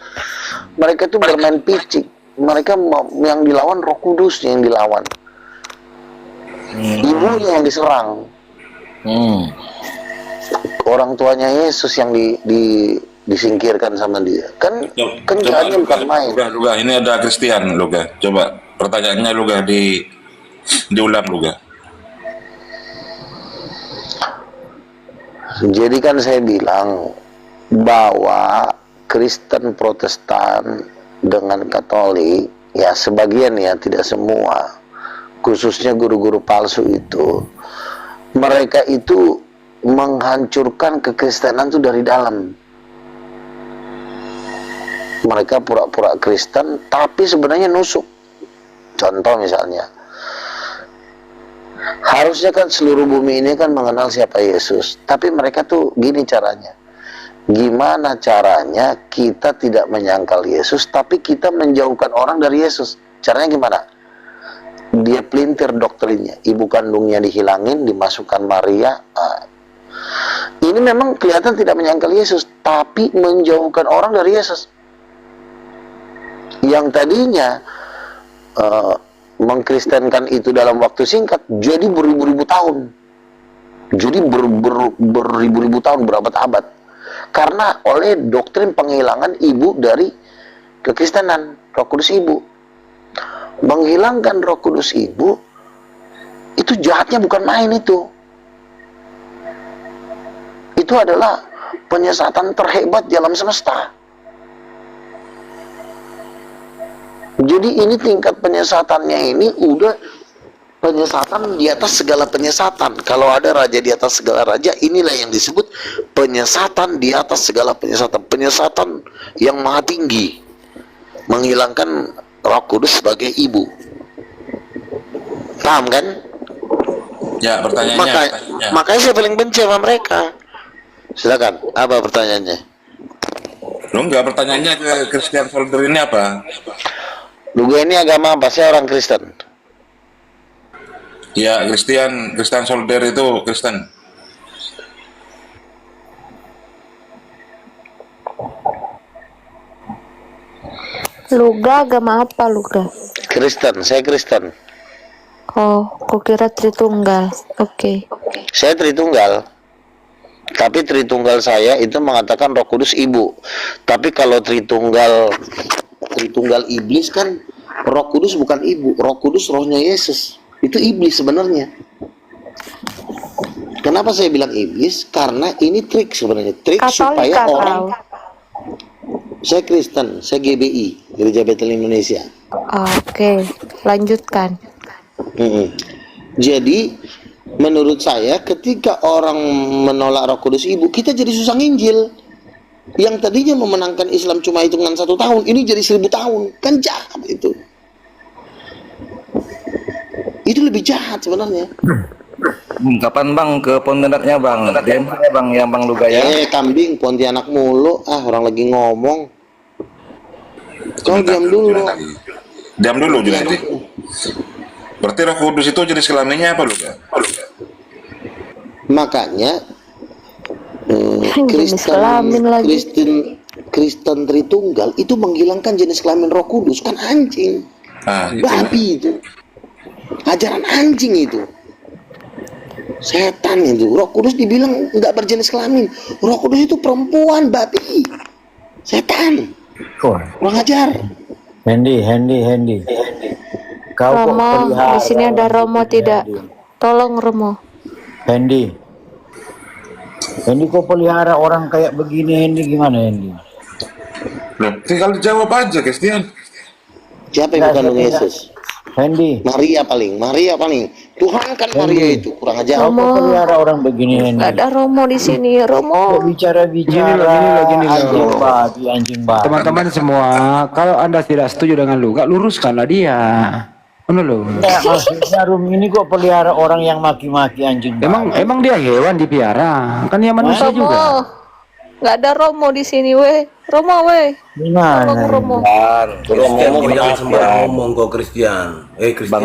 mereka itu bermain picik. mereka yang dilawan Roh Kudus yang dilawan. Ibunya yang diserang. Orang tuanya Yesus yang disingkirkan sama dia. Kan jahatnya bukan main. Luga, ini ada Christian, Luga. Coba pertanyaannya Luga diulang, Luga. Jadi kan saya bilang bahwa Kristen Protestan dengan Katolik, ya sebagian ya, tidak semua, khususnya guru-guru palsu itu, mereka itu menghancurkan kekristenan itu dari dalam. Mereka pura-pura Kristen tapi sebenarnya nusuk. Contoh misalnya, harusnya kan seluruh bumi ini kan mengenal siapa Yesus, tapi mereka tuh gini caranya. Gimana caranya kita tidak menyangkal Yesus tapi kita menjauhkan orang dari Yesus? Caranya gimana? Dia pelintir doktrinnya, ibu kandungnya dihilangin, dimasukkan Maria. Ini memang kelihatan tidak menyangkal Yesus, tapi menjauhkan orang dari Yesus. Yang tadinya mengkristenkan itu dalam waktu singkat, jadi beribu-ribu tahun. Jadi beribu-ribu tahun, berabad-abad. Karena oleh doktrin penghilangan ibu dari kekristenan, Roh Kudus ibu. Menghilangkan Roh Kudus ibu, itu jahatnya bukan main itu. Itu adalah penyesatan terhebat di alam semesta. Jadi ini tingkat penyesatannya ini udah penyesatan di atas segala penyesatan. Kalau ada raja di atas segala raja, inilah yang disebut penyesatan di atas segala penyesatan. Penyesatan yang maha tinggi, menghilangkan Roh Kudus sebagai ibu. Paham kan? Ya, pertanyaannya. Makanya saya paling benci sama mereka. Silakan, apa pertanyaannya? Lu enggak, pertanyaannya ke Christian Soldier ini apa? Luga ini agama apa? Saya orang Kristen. Ya, Christian Soldier itu Kristen. Luga agama apa Luga? Kristen, saya Kristen. Oh, kukira Tritunggal. Oke. Saya Tritunggal. Tapi Tritunggal saya itu mengatakan Roh Kudus ibu. Tapi kalau Tritunggal iblis kan Roh Kudus bukan ibu, Roh Kudus rohnya Yesus. Itu iblis sebenarnya. Kenapa saya bilang iblis? Karena ini trik sebenarnya, trik Katolik supaya orang. tahu. Saya Kristen, saya GBI, Gereja Betel Indonesia. Oke, lanjutkan. Jadi menurut saya ketika orang menolak Roh Kudus ibu, kita jadi susah nginjil. Yang tadinya memenangkan Islam cuma hitungan 1 tahun, ini jadi 1000 tahun. Kan jahat itu. Itu lebih jahat sebenarnya. Kapan bang ke Pontianaknya bang? Bang yang bang Luga ya? Kambing Pontianak mulu. Orang lagi ngomong. Kau diam dulu. Diam dulu Junedi. Berarti Roh Kudus itu jenis kelaminnya apa Luga? Makanya Kristen Tritunggal itu menghilangkan jenis kelamin Roh Kudus. Kan anjing. Babi itu. Ajaran anjing itu. Setan itu. Roh Kudus dibilang nggak berjenis kelamin. Roh Kudus itu perempuan, babi. Setan. Kurang ajar. Hendy. Kau Romo, di sini ada Romo tidak? Tolong Romo. Hendy, kau pelihara orang kayak begini, Hendy, gimana Hendy? Loh, tinggal dijawab aja, Christian. Siapa yang bukan Yesus? Hendy. Maria paling. Tuhan kan Maria itu, kurang ajar. Kau pelihara orang begini, Hendy. Gak ada Romo di sini, Romo. Bicara Gini loh. anjing babi. Teman-teman semua, kalau Anda tidak setuju dengan Luga, luruskanlah dia. Mana lo? Enggak, maksudnya Rum ini kok pelihara orang yang maki-maki anjing babi. Emang dia hewan dipiara, kan dia manusia Romo. juga. Gak ada Romo di sini, weh. Romo, weh. Gimana? Romo. Christian jangan sembarang ngomong kok Christian. Christian,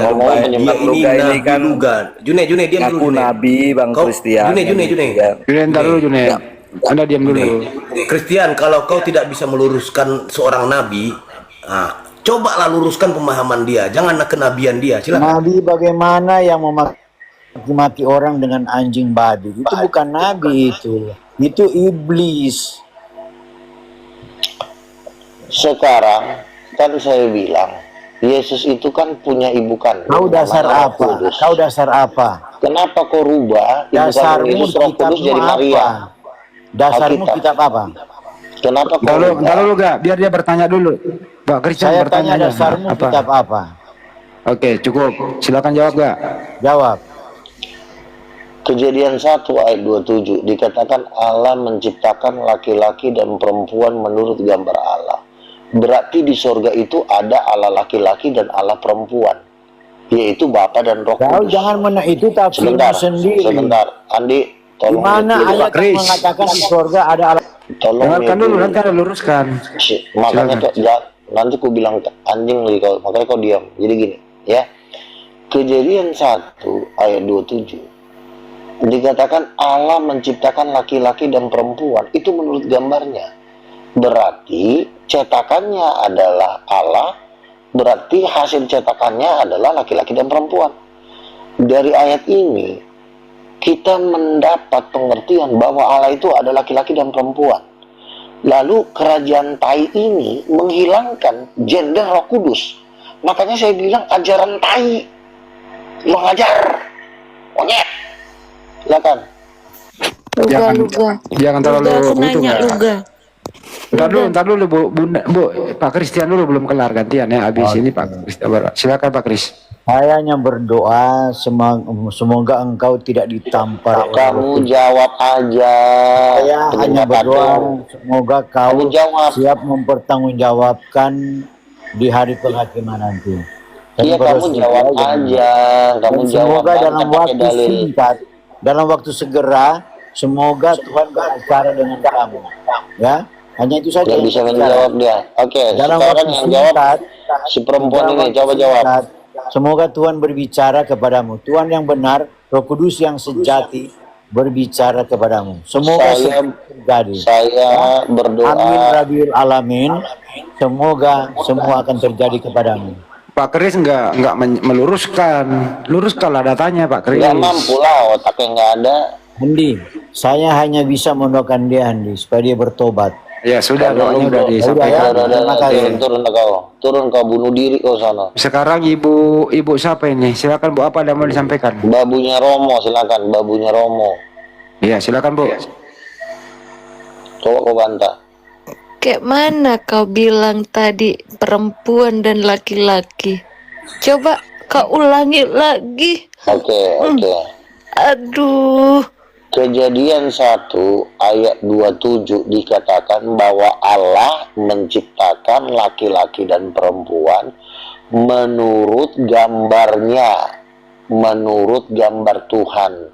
dia ini kan Luga. June diam dulu. Aku nabi bang Christian. June. June, ntar dulu June. Anda diam dulu. Christian, kalau kau tidak bisa meluruskan seorang nabi, Cobalah luruskan pemahaman dia, jangan kenabian dia. Silakan. Nabi bagaimana yang memaki orang dengan anjing babi? Itu bukan nabi itu iblis. Sekarang kan saya bilang Yesus itu kan punya ibu kandung. Kau dasar namanya Roh apa? Kudus. Kau dasar apa? Kenapa kau rubah ibu kandung Dasarmu Yesus Roh Kudus jadi Maria? Dasarmu Alkitab. kitab apa? Kenapa kau Kalau rubah? dulu gak, biar dia bertanya dulu. Pak Christian Saya bertanya tanya dasarmu kitab apa? Oke, cukup. Silakan jawab gak? Jawab. Kejadian 1 ayat 27 dikatakan Allah menciptakan laki-laki dan perempuan menurut gambar Allah. Berarti di sorga itu ada Allah laki-laki dan Allah perempuan, yaitu Bapa dan Roh Kau Kudus. jangan itu tafsirmu sendiri. Sebentar, Andi, Di tolong. mana ayat yang mengatakan di surga ada Allah? Tolong Dengarkan mute dulu, nanti ada luruskan. Makanya nanti aku bilang anjing lagi kau, makanya kau diam. Jadi gini, ya. Kejadian 1 ayat 27 dikatakan Allah menciptakan laki-laki dan perempuan, itu menurut gambarnya. Berarti cetakannya adalah Allah, berarti hasil cetakannya adalah laki-laki dan perempuan. Dari ayat ini kita mendapat pengertian bahwa Allah itu ada laki-laki dan perempuan. Lalu kerajaan Tai ini menghilangkan gender Roh Kudus. Makanya saya bilang ajaran Tai mengajar monyet. Silakan. Jangan terlalu Luga, aku itu nanya nggak? Luga. Ntar dulu Bu, Pak Christian dulu belum kelar gantian ya. Habis ini Pak Christian. Silakan Pak Kris. Saya hanya berdoa semoga engkau tidak ditampar. Kamu jawab aja. Saya hanya berdoa semoga kau siap mempertanggungjawabkan di hari penghakiman nanti. Iya, kamu jawab aja. Kamu jawab semoga dalam waktu singkat, dalam waktu segera, semoga Tuhan berbicara dengan kamu. Ya, hanya itu saja. Yang bisa menjawab dia. Oke, dalam sekarang waktu yang jawab singkat, si perempuan ini. Coba jawab. Semoga Tuhan berbicara kepadamu. Tuhan yang benar, Roh Kudus yang sejati berbicara kepadamu. Semoga terjadi. Saya berdoa. Amin Rabiul Alamin. Semoga semua akan terjadi kepadamu. Pak Kris nggak luruskanlah datanya Pak Kris. Nggak mampu lah, otaknya nggak ada. Andi, saya hanya bisa mendoakan dia Andi supaya dia bertobat. Ya sudah, doanya udah disampaikan. Turun kau bunuh diri kau sana. Sekarang ibu siapa ini? Silakan Bu, apa ada mau disampaikan? Babunya Romo, silakan babunya Romo. Iya, silakan Bu. Coba kau bantah. Kayak mana kau bilang tadi perempuan dan laki-laki? Coba kau ulangi lagi. Oke. Aduh. Kejadian 1 ayat 27 dikatakan bahwa Allah menciptakan laki-laki dan perempuan menurut gambarnya, menurut gambar Tuhan.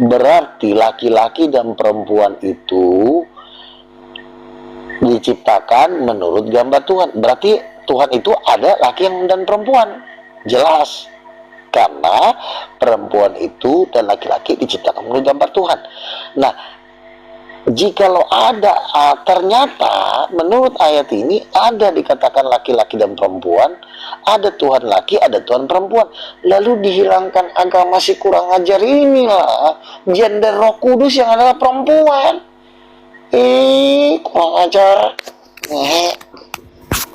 Berarti laki-laki dan perempuan itu diciptakan menurut gambar Tuhan. Berarti Tuhan itu ada laki dan perempuan. Jelas. Karena perempuan itu dan laki-laki diciptakan menurut gambar Tuhan. Nah, jikalau ada ternyata menurut ayat ini ada dikatakan laki-laki dan perempuan, ada Tuhan laki, ada Tuhan perempuan, lalu dihilangkan agama si kurang ajar inilah gender Roh Kudus yang adalah perempuan. Kurang ajar.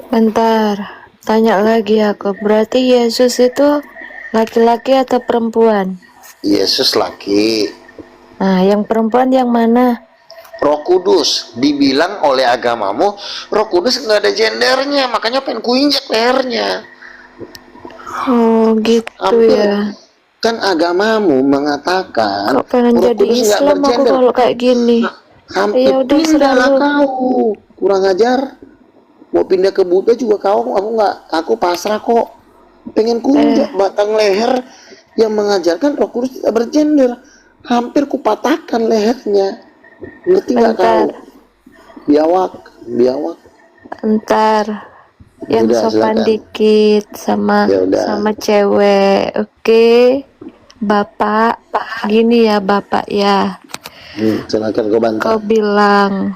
Bentar, tanya lagi aku. Berarti Yesus itu laki-laki atau perempuan? Yesus laki. Nah, yang perempuan yang mana? Roh Kudus. Dibilang oleh agamamu Roh Kudus nggak ada gendernya, makanya pengen kuinjak lehernya. Oh gitu ya. Kan agamamu mengatakan kok pengen Roh jadi Kudus nggak Islam aku bergender. kalau kayak gini. Hampir Ya udah pindahlah serah lu. kau. Kurang ajar. Mau pindah ke Buddha juga kau, aku pasrah kok. Pengen kuinjak batang leher yang mengajarkan Roh Kudus tidak bergender. Hampir kupatahkan lehernya. Ngerti nggak kau? Biawak. Entar yang Udah, sopan silakan. dikit sama cewek. Oke. Bapak, gini ya Bapak ya. Silakan kau bantah. Kau bilang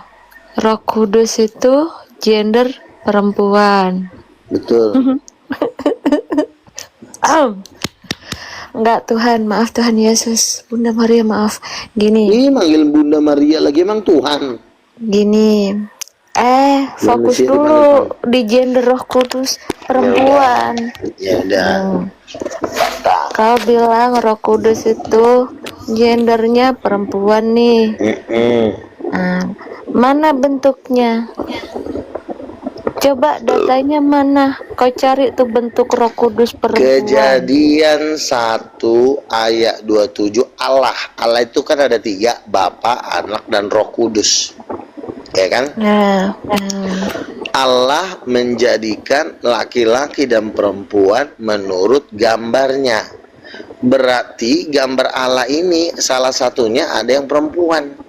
Roh Kudus itu gender perempuan. Betul. Enggak Tuhan, maaf Tuhan Yesus. Bunda Maria maaf. Gini. Ini manggil Bunda Maria lagi emang Tuhan. Gini. Fokus dulu di gender Roh Kudus perempuan. Ya udah. Kau bilang Roh Kudus itu gendernya perempuan nih. Nah, mana bentuknya? Coba datanya mana? Kau cari tuh bentuk Roh Kudus perempuan. Kejadian 1 ayat 27 Allah. Allah itu kan ada 3, Bapa, Anak, dan Roh Kudus. Ya kan? Allah menjadikan laki-laki dan perempuan menurut gambarnya. Berarti gambar Allah ini salah satunya ada yang perempuan.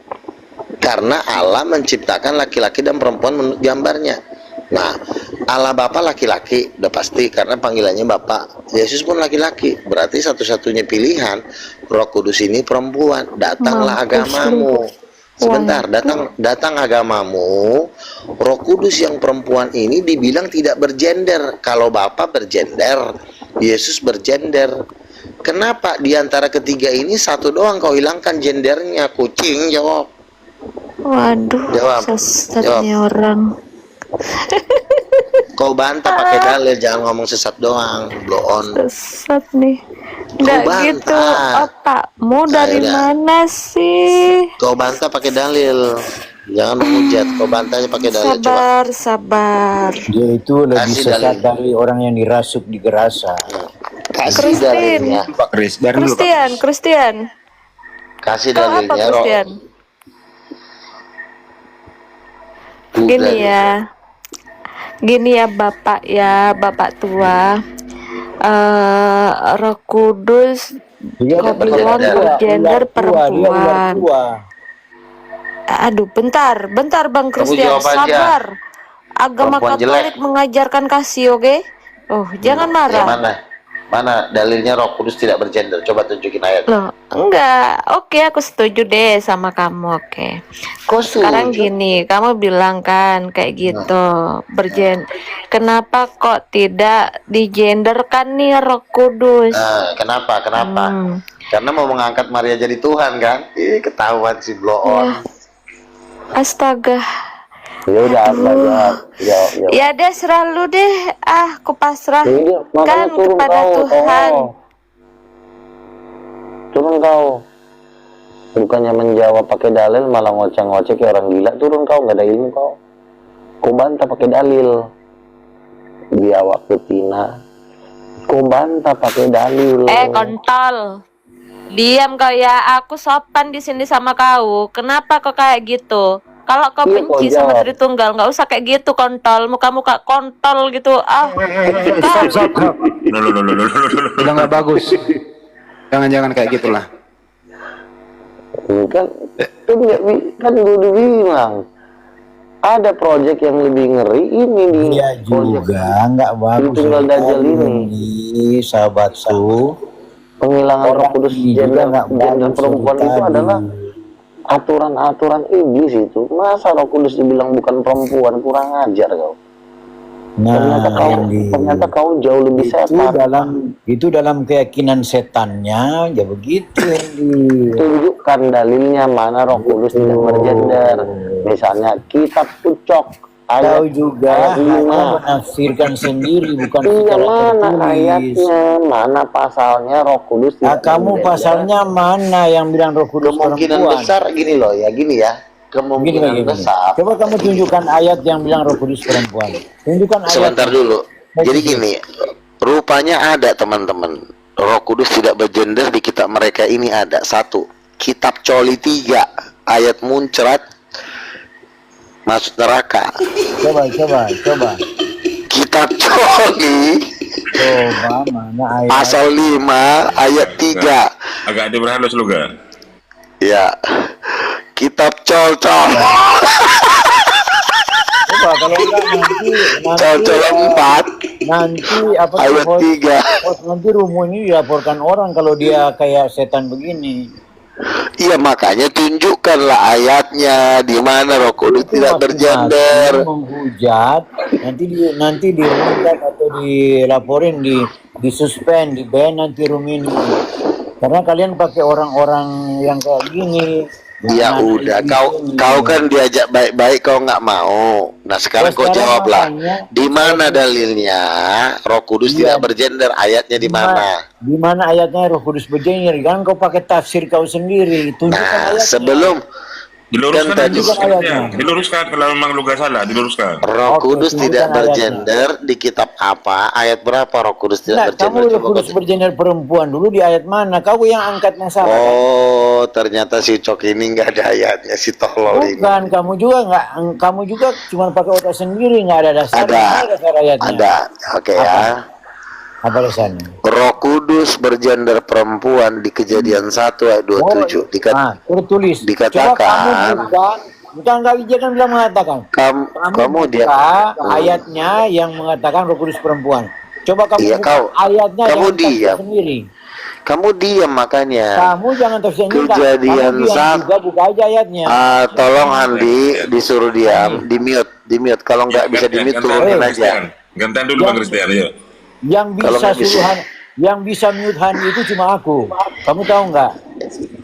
Karena Allah menciptakan laki-laki dan perempuan menurut gambarnya. Nah, Allah Bapa laki-laki, udah pasti karena panggilannya Bapa. Yesus pun laki-laki, berarti satu-satunya pilihan Roh Kudus ini perempuan. Datanglah agamamu. Sebentar, datang agamamu. Roh Kudus yang perempuan ini dibilang tidak bergender. Kalau Bapa bergender, Yesus bergender. Kenapa di antara ketiga ini satu doang kau hilangkan gendernya? Kucing, jawab. Waduh, sesatnya orang. Kau bantah pakai dalil, jangan ngomong sesat doang, blow on. Sesat nih. Nggak gitu, otakmu dari mana sih? Kau bantah pakai dalil, jangan menghujat. Kau bantahnya pakai dalil. Sabar. Dia itu lebih sesat dari orang yang dirasuk di Gerasa. Kasih dalilnya. Christian. Kasih dalilnya, Christian? Gini ya Bapak tua. Roh Kudus kau bilang bergender perempuan. Aduh, bentar Bang Christian, sabar. Agama Katolik mengajarkan kasih, oke? Oh, jangan marah. Mana dalilnya Roh Kudus tidak bergender? Coba tunjukin ayat. Loh, enggak. Oke, aku setuju deh sama kamu. Oke. Sekarang gini, kamu bilang kan kayak gitu. Kenapa kok tidak digenderkan nih Roh Kudus? Kenapa? Karena mau mengangkat Maria jadi Tuhan kan? Ih, ketahuan si blow on. Astaga. Ya udah, ya deh, serah lu deh. Aku pasrahkan kepada Tuhan. Turun kau. Bukannya menjawab pakai dalil, malah ngoceh-ngoceh kayak orang gila. Turun kau, nggak ada ilmu kau. Kau bantah pakai dalil. Dia waktu Tina. Kau bantah pakai dalil. Kontol. Diam kau ya. Aku sopan di sini sama kau. Kenapa kau kayak gitu? Kalau kau benci sama Tritunggal, nggak usah kayak gitu, kontol. Muka-muka kontol gitu. Udah nggak bagus. Jangan kayak gitulah. Kan gue udah bilang. Ada proyek yang lebih ngeri ini di juga nggak bagus. Tritunggal Dajjal ini. Sahabatku, penghilangan Roh Kudus gender perempuan itu adalah aturan-aturan iblis itu. Masa Roh Kudus dibilang bukan perempuan, kurang ajar kau. Ternyata kau jauh lebih setan. Itu dalam keyakinan setannya, ya begitu. Tunjukkan dalilnya mana Roh Kudus tidak bergender. Misalnya kitab Ucok ayat juga menafsirkan sendiri, bukan mana ayatnya, mana pasalnya Roh Kudus. Kamu pasalnya mana yang bilang Roh Kudus kemungkinan perempuan? Besar gini loh ya, kemungkinan besar. Coba kamu tunjukkan ayat yang bilang Roh Kudus perempuan. Tunjukkan ayat. Sebentar dulu. Jadi gini, rupanya ada teman-teman. Roh Kudus tidak bergender di kitab mereka ini ada. 1. Kitab Coli 3 ayat muncrat masuk neraka. Coba. Kitab Coli mana ayat? pasal 5 ayat 3. Agak diberhalus lu kan? Ya. Kitab Col. Coba kalau enggak nanti 4 ayat 3. Nanti Rumu ini dilaporkan orang kalau dia kayak setan begini. Iya, makanya tunjukkanlah ayatnya di mana Roh Kudus tidak bergender. Menghujat, nanti diruntat atau dilaporin, disuspend, di-ban nanti room ini. Karena kalian pakai orang-orang yang kayak gini. Ya udah, kau kan diajak baik-baik, kau nggak mau. Nah sekarang kau jawablah, di mana dalilnya Roh Kudus tidak bergender? Ayatnya di mana? Di mana ayatnya Roh Kudus bergender? Kan kau pakai tafsir kau sendiri. Tunjukkan ayatnya. Sebelum diluruskan kalau memang lu gak salah, diluruskan. Roh Kudus tidak bergender di kitab apa? Ayat berapa Roh Kudus tidak bergender? Kamu Roh Kudus bergender perempuan dulu di ayat mana? Kau yang angkatnya salah. Oh, ternyata si Cok ini nggak ada ayatnya, si tolol ini. Bukan, kamu juga cuma pakai otak sendiri, nggak ada dasar. Ada ayatnya. Oke ya. Apa dasarnya? Roh Kudus bergender perempuan di Kejadian 1 ayat 27 tertulis. Dikatakan. Bukan jangan bilang mengatakan. Kamu dia ayatnya yang mengatakan Roh Kudus perempuan. Coba kamu ayatnya kamu yang diam sendiri. Kamu diam makanya. Kamu jangan tafsirnya. Kejadian 1 buka aja ayatnya. Tolong Andi disuruh diam, di mute. Kalau nggak bisa di mute turunin aja. Gantian dulu Bang Christian, ayo. Yang bisa mute Handi itu cuma aku. Kamu tahu nggak?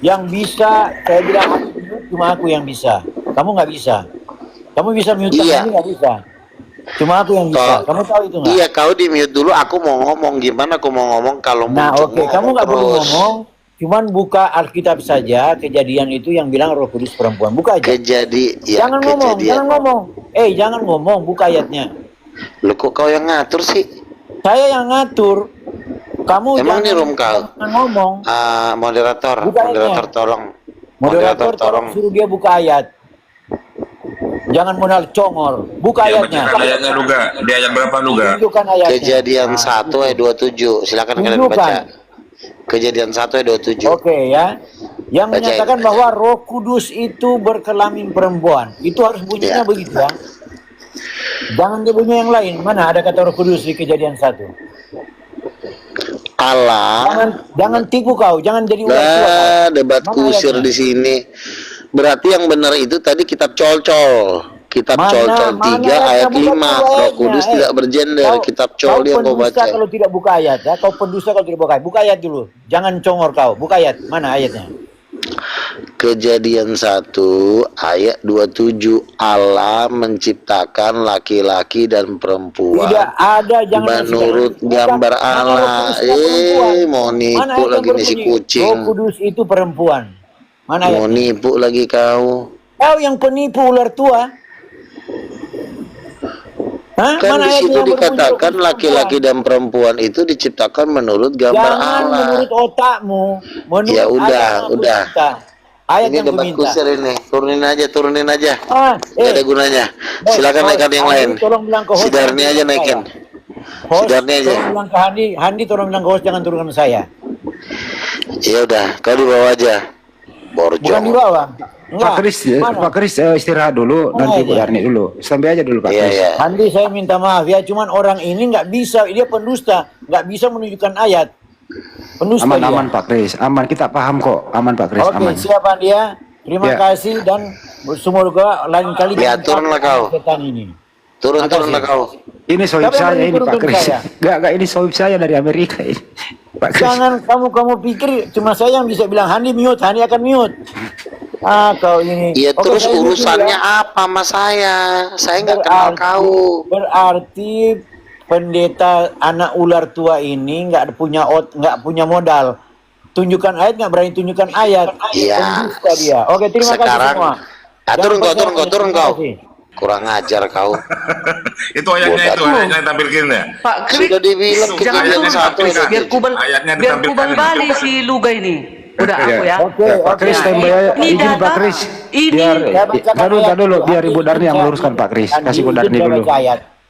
Yang bisa saya bilang cuma aku yang bisa. Kamu nggak bisa. Kamu bisa mute Handi nggak bisa. Cuma aku yang bisa. Kamu tahu itu nggak? Iya, kau di mute dulu. Aku mau ngomong. Gimana aku mau ngomong kalau kamu nggak perlu ngomong. Cuman buka Alkitab saja. Kejadian itu yang bilang Roh Kudus perempuan. Buka aja. Jangan ngomong. Buka ayatnya. Loh, kok kau yang ngatur sih? Saya yang ngatur. Kamu emang di room kau ngomong. Moderator tolong. Moderator tolong suruh dia buka ayat. Jangan modal congor. Buka ayatnya. Ayatnya Luga. Di ayat berapa Luga? Kejadian 1 ayat 27. Silakan kalian baca. Kejadian 1 ayat 27. Oke ya. Yang menyatakan bahwa Roh Kudus itu berkelamin perempuan. Itu harus bunyinya begitu ya. Jangan dia punya yang lain. Mana ada kata Roh Kudus di Kejadian 1? Allah. Jangan tipu kau. Jangan jadi ular tua. Debat kusir di sini. Berarti yang benar itu tadi kitab Col-Col. Kitab Col-Col 3 ayat 5. Roh Kudus tidak bergender. Kitab Col yang kau baca. Kalau tidak buka ayat ya. Kau pendusta kalau tidak buka ayat. Buka ayat dulu. Jangan congor kau. Buka ayat. Mana ayatnya? Kejadian 1 ayat 27. Allah menciptakan laki-laki dan perempuan. Tidak ada, jangan menurut gambar Allah. Mau nipu lagi nih si kucing. Roh Kudus itu perempuan. Mana mau nipu lagi kau. Kau yang penipu ular tua. Hah? Kan di situ dikatakan laki-laki dan perempuan itu diciptakan menurut gambar Allah. Menurut otakmu. Menurut ya udah. Ayat ini yang debat kusir ini. Turunin aja. Gak ada gunanya. Silakan naikkan yang lain. Si Darni aja naikin. Si Darni aja. Tolong bilang ke Handi tolong bilang ke host jangan turunkan saya. Ya udah, kau di bawah aja. Borjong. Bukan di bawah. Pak Kris istirahat dulu, nanti Bu Darni dulu. Sampai aja dulu Pak Kris. Handi saya minta maaf ya, cuman orang ini nggak bisa, dia pendusta, nggak bisa menunjukkan ayat. Pendusta aman Pak Kris, aman, kita paham kok, aman Pak Kris. Oke, siapa dia? Terima kasih dan semoga lain kali turunlah kau. Turunlah kau. Ini sohib saya ini Pak Kris. Enggak ini sohib saya dari Amerika ini. Pak Kris. Jangan kamu pikir cuma saya yang bisa bilang Handi mute, Handi akan mute. Kau ini. Ya terus urusannya apa sama saya? Saya nggak kenal kau. Berarti pendeta anak ular tua ini nggak punya modal. Tunjukkan ayat, nggak berani tunjukkan ayat. Iya. Dia. Oke, terima kasih semua. Turun kau. Kurang ajar kau. Itu ayatnya yang tampilkan ya. Pak Kris, sudah dibilang Kejadian 1 biar kubal balik si Luga ini. Udah aku ya. Pak Kris tembak izin Pak Kris. Biar dulu biar Ibu Darni yang meluruskan Pak Kris. Kasih Ibu Darni dulu.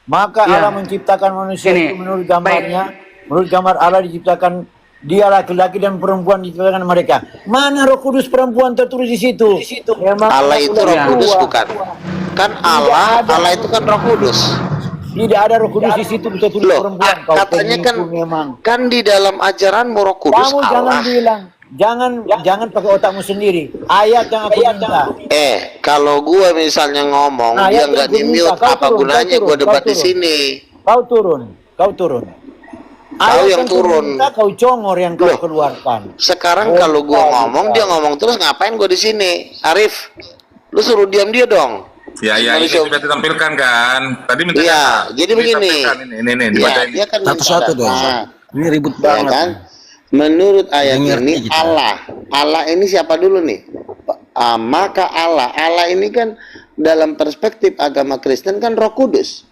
Maka Allah menciptakan manusia itu menurut gambarnya. Menurut gambar Allah diciptakan dia laki-laki dan perempuan diciptakan mereka. Mana Roh Kudus perempuan tertulis di situ? Allah itu Roh Kudus bukan? Kan Allah itu kan Roh Kudus. Tidak ada Roh Kudus di situ tertulis perempuan. Katanya kan di dalam ajaran Roh Kudus kamu Allah. Jangan bilang. jangan pakai otakmu sendiri. Ayat yang aku minta. Kalau gua misalnya ngomong dia nggak di mute, apa gunanya gua debat di sini? Kau turun. Kau yang turun. Kau congor yang kau keluarkan. Sekarang kalau gua ngomong dia ngomong terus, ngapain gua di sini? Arif, lu suruh diam dia dong. Ya, ini sudah ditampilkan kan. Tadi minta. Iya, jadi begini. Ini Ya, dia kan Satu-satu dong. Ini ribut banget. kan? Menurut ayat ini Allah ini siapa dulu nih? Maka Allah ini kan dalam perspektif agama Kristen kan Roh Kudus.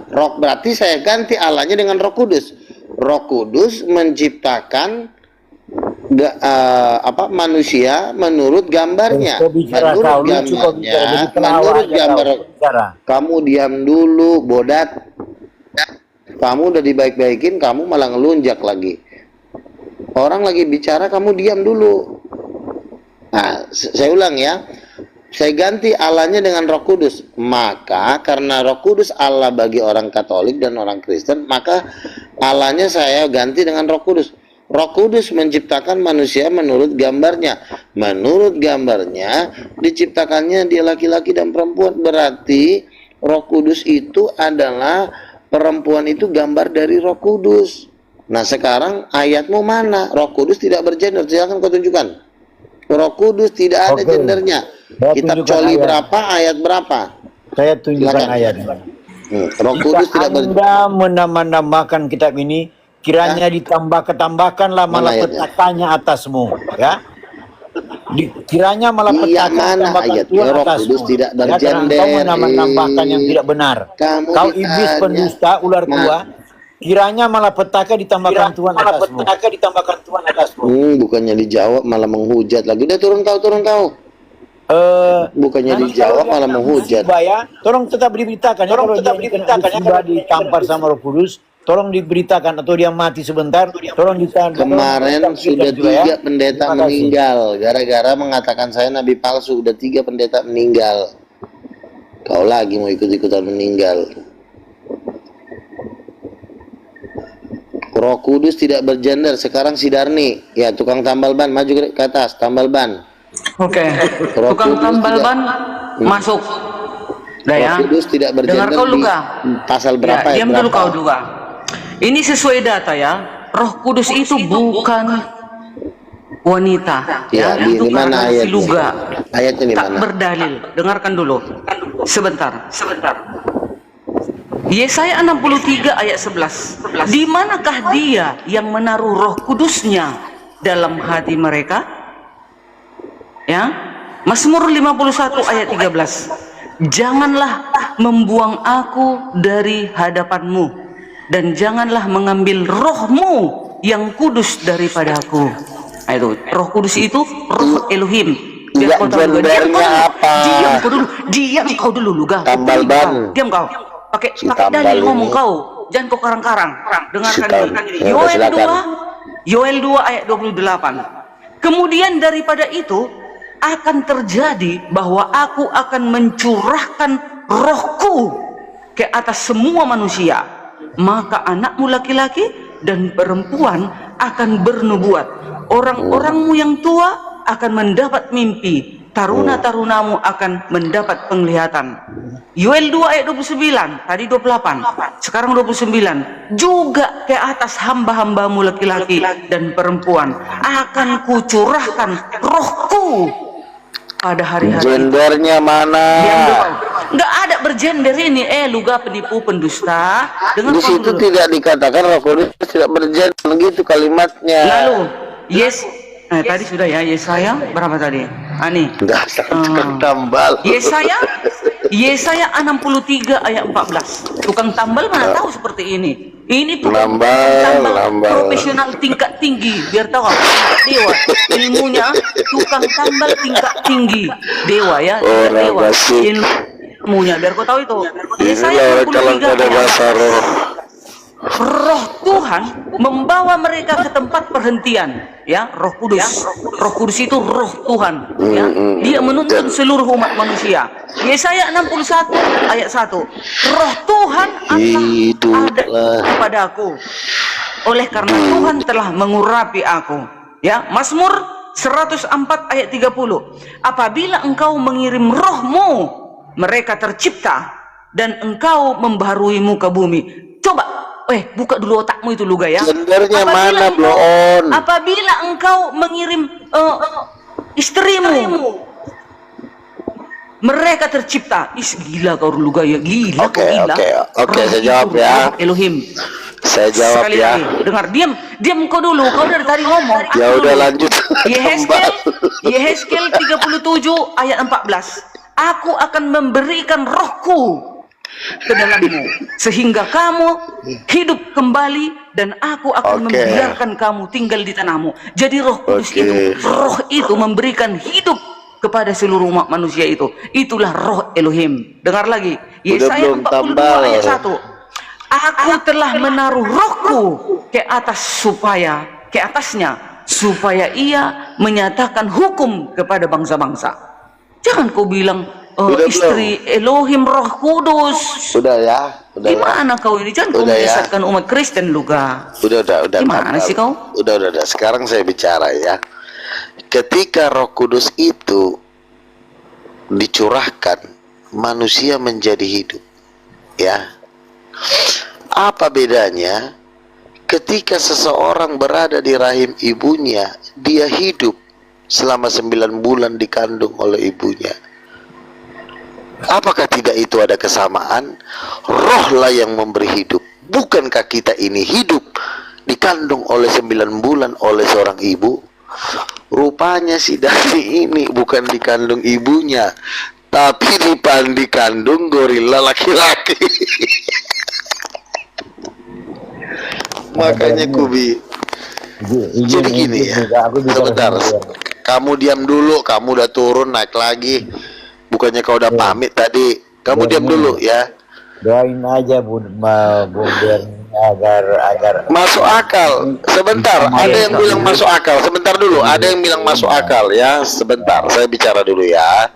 Roh berarti saya ganti Allahnya dengan Roh Kudus. Roh Kudus menciptakan manusia menurut gambarnya. Menurut gambar. Kamu diam dulu, bodat. Kamu udah dibaik-baikin, kamu malah ngelunjak lagi. Orang lagi bicara, kamu diam dulu. Saya ulang ya. Saya ganti Allahnya dengan Roh Kudus. Maka karena Roh Kudus Allah bagi orang Katolik dan orang Kristen, maka Allahnya saya ganti dengan Roh Kudus. Roh Kudus menciptakan manusia menurut gambarnya. Menurut gambarnya diciptakannya dia laki-laki dan perempuan. Berarti Roh Kudus itu adalah, perempuan itu gambar dari Roh Kudus. Nah sekarang ayatmu mana? Roh Kudus tidak bergender. Silakan kau tunjukkan. Roh Kudus tidak ada gendernya. Kitab Coli berapa? Ayat berapa? Saya tunjukkan ayatnya. Roh Kudus tidak bergender. Anda menambah-nambahkan kitab ini, kiranya ditambahkanlah malah petakannya atasmu, ya. Kiranya malah petakan Tuhan atasmu. Tidak ya, karena engkau menambahkan yang tidak benar. Kau iblis pendusta, ular tua. Kiranya malah petaka ditambahkan Tuhan atasmu. Bukannya dijawab malah menghujat lagi. Udah turun kau. Bukannya dijawab malah menghujat. Tolong tetap diberitakan. Kalau dia ditampar sama Roh Kudus, tolong diberitakan, atau dia mati sebentar, tolong ditahan. Kemarin sudah 3 pendeta meninggal gara-gara mengatakan saya nabi palsu. Udah 3 pendeta meninggal. Kau lagi mau ikut-ikutan meninggal. Roh Kudus tidak bergender. Sekarang si Darni, ya tukang tambal ban, maju ke atas, tambal ban. Oke. Tukang tambal ban masuk. Roh Kudus tidak bergender. Dengar kau Luka. Pasal berapa ya? Diam dulu kau Luka. Ini sesuai data ya. Roh Kudus itu bukan wanita. Ya, di mana ayatnya? Luga. Ayatnya di mana? Tak berdalil. Dengarkan dulu. Sebentar. Yesaya 63 ayat 11. Di manakah dia yang menaruh Roh Kudusnya dalam hati mereka? Ya. Mazmur 51 ayat 13. Janganlah membuang aku dari hadapanmu, dan janganlah mengambil rohmu yang kudus daripadaku. Nah, itu Roh Kudus itu Roh Elohim. Biar kau tahu. Diam kau dulu Luga. Tambal ban. Diam kau. Pakai dalil ngomong kau. Jangan kau karang-karang. Dengarkan ini. Yoel 2 ayat 28. Kemudian daripada itu akan terjadi bahwa aku akan mencurahkan rohku ke atas semua manusia. Maka anakmu laki-laki dan perempuan akan bernubuat. Orang-orangmu yang tua akan mendapat mimpi. Taruna-tarunamu akan mendapat penglihatan. Yoel 2 ayat 29, tadi 28, sekarang 29. Juga ke atas hamba-hambamu laki-laki dan perempuan akan kucurahkan rohku pada hari-hari. Gendernya mana? Nggak ada bergender ini. Luga penipu pendusta. Di situ tidak dikatakan Roh Kudus tidak bergender, gitu kalimatnya. Lalu, tadi sudah ya, Yesaya berapa tadi? Ani. Tambal. Yesaya 63 ayat 14. Tukang tambal mana tahu seperti ini. Ini tukang tambal profesional tingkat tinggi. Biar tahu dewa. Ilmunya tukang tambal tingkat tinggi. Dewa ya. Dewa. Ilmunya biar kau tahu itu. Yesaya 63 ayat 14. Roh Tuhan membawa mereka ke tempat perhentian, ya. Roh Kudus itu Roh Tuhan, ya. Dia menuntun seluruh umat manusia. Yesaya 61 ayat 1. Roh Tuhan ada kepadaku, oleh karena Tuhan telah mengurapi aku Ya, Mazmur 104 ayat 30. Apabila engkau mengirim rohmu, mereka tercipta, dan engkau membaharui muka bumi. Coba, buka dulu otakmu itu Luga ya. Gendernya mana Bloon? Apabila engkau mengirim istrimu, mereka tercipta. Gila kau Luga ya, gila. Oke, saya jawab ya. Elohim. Saya jawab Sekali ya. lagi, dengar, diam kau dulu. Kau dari tadi ngomong. Ya udah lanjut. Yehezkel 37 ayat 14. Aku akan memberikan rohku ke dalammu sehingga kamu hidup kembali, dan aku akan membiarkan kamu tinggal di tanahmu. Jadi Roh Kudus itu memberikan hidup kepada seluruh umat manusia itu. Itulah roh Elohim. Dengar lagi, Yesaya 42 ayat 1. Aku telah menaruh rohku ke atasnya supaya ia menyatakan hukum kepada bangsa-bangsa. Jangan kau bilang istri Elohim Roh Kudus. Sudah ya. Gimana kau ini? Jangan kau menyesatkan umat Kristen Luga. Udah. Gimana sih kau? Udah. Sekarang saya bicara ya. Ketika Roh Kudus itu dicurahkan, manusia menjadi hidup. Ya. Apa bedanya ketika seseorang berada di rahim ibunya, dia hidup selama 9 bulan dikandung oleh ibunya? Apakah tidak itu ada kesamaan? Rohlah yang memberi hidup. Bukankah kita ini hidup dikandung oleh 9 bulan oleh seorang ibu? Rupanya si Dani ini bukan dikandung ibunya, tapi dikandung gorila laki-laki. Makanya Kubi. Jadi gini ya. Sebentar. Kamu diam dulu, kamu udah turun naik lagi. Bukannya kau udah pamit tadi. Kamu diam dulu ya. Doain aja Bung Berni agar masuk akal. Sebentar, ada yang bilang masuk akal. Sebentar dulu, ada yang bilang masuk akal ya. Sebentar, saya bicara dulu ya.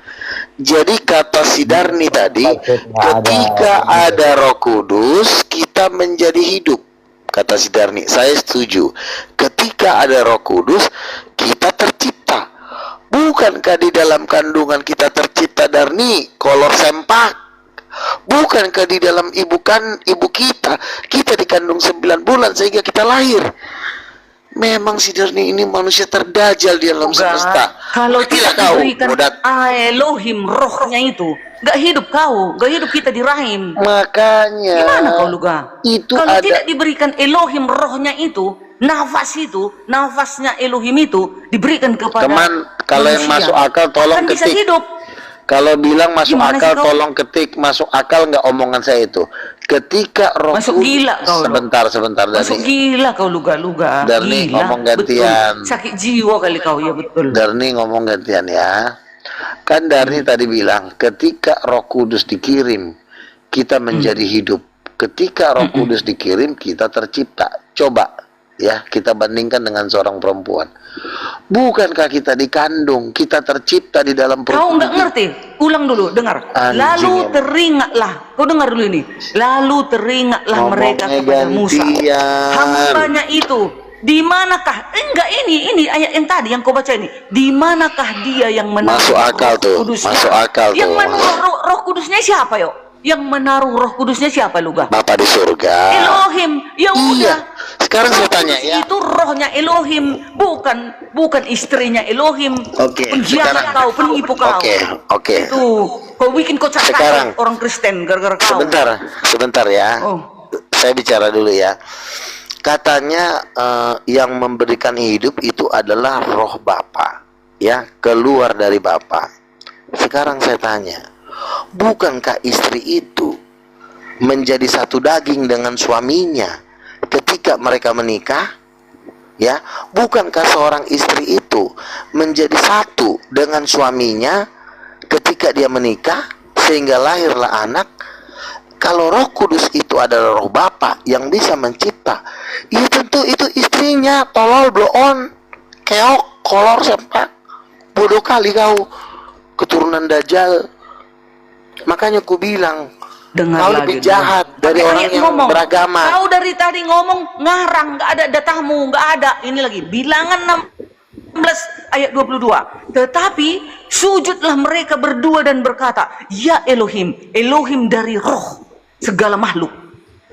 Jadi kata Sidarni tadi, ketika ada Roh Kudus, kita menjadi hidup. Kata Sidarni, saya setuju. Ketika ada Roh Kudus, kita tercipta. Bukankah di dalam kandungan kita tercipta, Darni, kolor sempak? Bukankah di dalam ibu kita dikandung 9 bulan sehingga kita lahir? Memang si Darni ini manusia terdajal di alam semesta. Kalau tidak diberikan Elohim rohnya itu, gak hidup kita di rahim. Makanya gimana kau Luga? Kalau tidak diberikan Elohim rohnya itu, nafasnya Elohim itu diberikan kepada kalau yang masuk akal tolong ketik. Bisa hidup. Kalau bilang masuk akal tolong ketik. Masuk akal nggak omongan saya itu. Ketika Roh masuk gila kau. Sebentar masuk gila kau Luga. Darni ngomong gantian. Betul. Sakit jiwa kali kau ya betul. Darni ngomong gantian ya. Kan Darni tadi bilang ketika Roh Kudus dikirim kita menjadi hidup. Ketika Roh Kudus dikirim kita tercipta. Coba ya kita bandingkan dengan seorang perempuan. Bukankah kita dikandung, kita tercipta di dalam perut? Kau nggak ngerti? Ulang dulu, dengar. Lalu teringatlah, kau dengar dulu ini. Lalu teringatlah mereka kepada Musa, hambanya itu. Di manakah? Enggak, ini ayat yang tadi yang kau baca ini. Di manakah dia yang menaruh masuk akal tuh? Masuk akal tuh. Yang menaruh Roh Kudusnya siapa yuk? Yang menaruh Roh Kudusnya siapa Luga? Bapa di surga. Elohim. Ya udah. Sekarang saya tanya ya. Itu rohnya Elohim, bukan istrinya Elohim. Penjilat kau, penipu kau. Oke. Itu kau bikin kocak orang Kristen gara-gara kau. Sebentar ya. Saya bicara dulu ya. Katanya yang memberikan hidup itu adalah roh Bapa, ya, keluar dari Bapa. Sekarang saya tanya, bukankah istri itu menjadi satu daging dengan suaminya ketika mereka menikah? Ya, bukankah seorang istri itu menjadi satu dengan suaminya ketika dia menikah sehingga lahirlah anak? Kalau Roh Kudus itu adalah roh Bapa yang bisa mencipta, ya tentu itu istrinya. Tolol, bloon, keok, kolor sempak, bodoh kali kau, keturunan Dajjal. Makanya ku bilang kau lebih jahat dari orang yang beragama. Kau dari tadi ngomong ngarang, nggak ada datamu, nggak ada. Ini lagi bilangan ayat 22. Tetapi sujudlah mereka berdua dan berkata, ya Elohim, Elohim dari roh segala makhluk.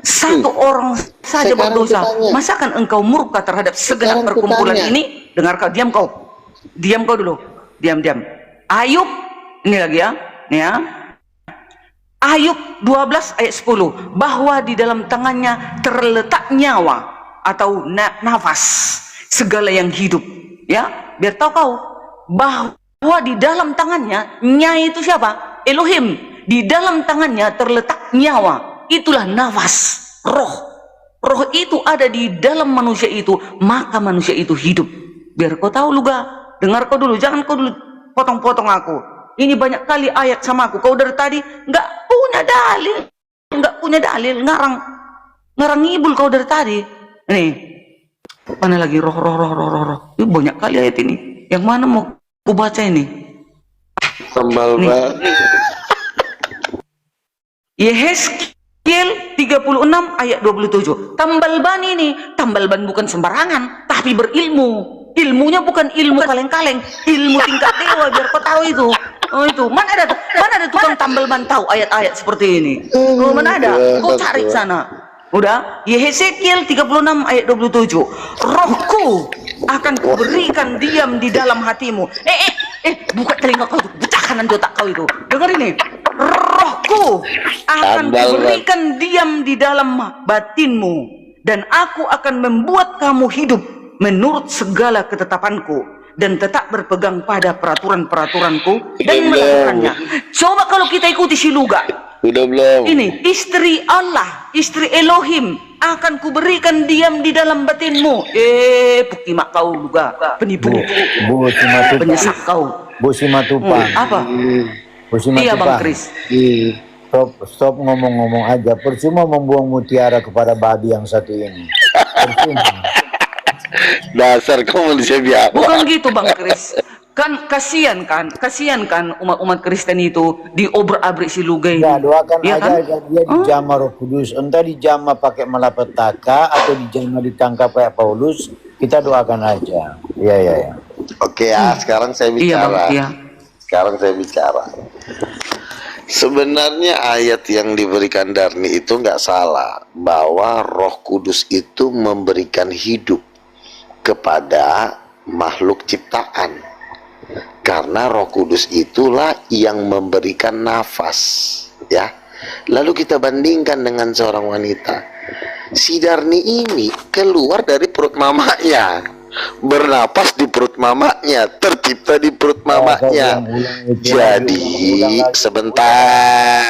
Satu orang saja berdosa, masakan engkau murka terhadap segenap perkumpulan ini? Dengar kau, diam kau dulu, diam. Ayub, ini lagi ya, nih ya. Ayub 12 ayat 10, bahwa di dalam tangannya terletak nyawa atau nafas segala yang hidup, ya. Biar tahu kau bahwa di dalam tangannya, nyai itu siapa? Elohim. Di dalam tangannya terletak nyawa. Itulah nafas, roh. Roh itu ada di dalam manusia itu, maka manusia itu hidup. Biar kau tahu Luga, dengar kau dulu, jangan kau dulu potong-potong aku. Ini banyak kali ayat sama aku. Kau dari tadi nggak punya dalil, ngarang ngibul kau dari tadi. Nih, mana lagi roh. Ini banyak kali ayat ini. Yang mana mau ku baca ini? Sambal banget. Yehezkiel 36 ayat 27. Tambal ban ini, tambal ban bukan sembarangan, tapi berilmu. Ilmunya bukan ilmu kaleng-kaleng, ilmu tingkat dewa, biar kau tahu itu. Oh itu, mana ada tukang tambal ban tahu ayat-ayat seperti ini? Oh, mana ada? Kau cari sana. Udah, Yehezkiel 36 ayat 27. Rohku akan kuberikan diam di dalam hatimu. Buka telinga kau, pecah kanan otak kau itu. Dengar ini. Rohku akan kuberikan diam di dalam batinmu, dan aku akan membuat kamu hidup menurut segala ketetapanku, dan tetap berpegang pada peraturan-peraturanku dan melakukannya. Coba kalau kita ikuti si Luga. Udah belum? Ini istri Allah, istri Elohim akan kuberikan diam di dalam batinmu. Bukti mak kau Luga, penipu. Bu Simatupang. Penyesak kau. Bu Simatupang. Apa? Bu Simatupang. Iya Bang Kris. Stop ngomong-ngomong aja. Percuma membuang mutiara kepada babi yang satu ini. Percuma. Dasar kau manusia biasa. Bukan gitu Bang Kris. Kan kasihan kan umat-umat Kristen itu diobrak-abrik si Luga ini. Ya, doakan ya aja kan? dia dijamah Roh Kudus, entah dijamah pakai malapetaka atau dijamah ditangkap kayak Paulus, kita doakan aja. Iya. Oke ya, sekarang saya bicara. Iya. Sekarang saya bicara. Sebenarnya ayat yang diberikan Darni itu nggak salah, bahwa Roh Kudus itu memberikan hidup kepada makhluk ciptaan. Karena Roh Kudus itulah yang memberikan nafas, ya. Lalu kita bandingkan dengan seorang wanita. Si Darni ini keluar dari perut mamanya, bernapas di perut mamanya, tercipta di perut mamanya. Jadi sebentar.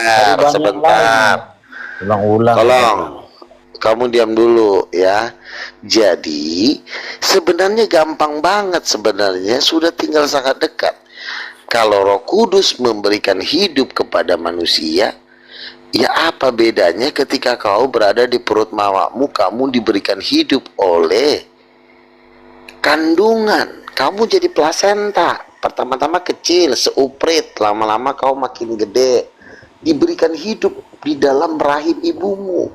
Tolong kamu diam dulu ya. Jadi sebenarnya gampang banget, sebenarnya sudah tinggal sangat dekat. Kalau Roh Kudus memberikan hidup kepada manusia, ya apa bedanya ketika kau berada di perut mamamu, kamu diberikan hidup oleh kandungan, kamu jadi plasenta. Pertama-tama kecil, seuprit, lama-lama kau makin gede, diberikan hidup di dalam rahim ibumu.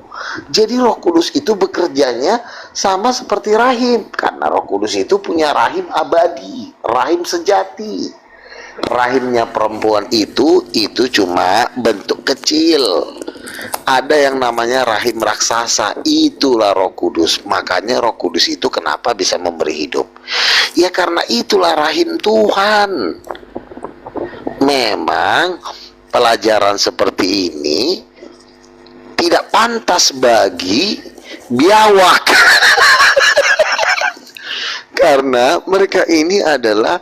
Jadi Roh Kudus itu bekerjanya sama seperti rahim, karena Roh Kudus itu punya rahim abadi, rahim sejati. Rahimnya perempuan itu cuma bentuk kecil. Ada yang namanya rahim raksasa, itulah Roh Kudus. Makanya Roh Kudus itu kenapa bisa memberi hidup? Ya karena itulah rahim Tuhan. Memang pelajaran seperti ini tidak pantas bagi biawak. Karena mereka ini adalah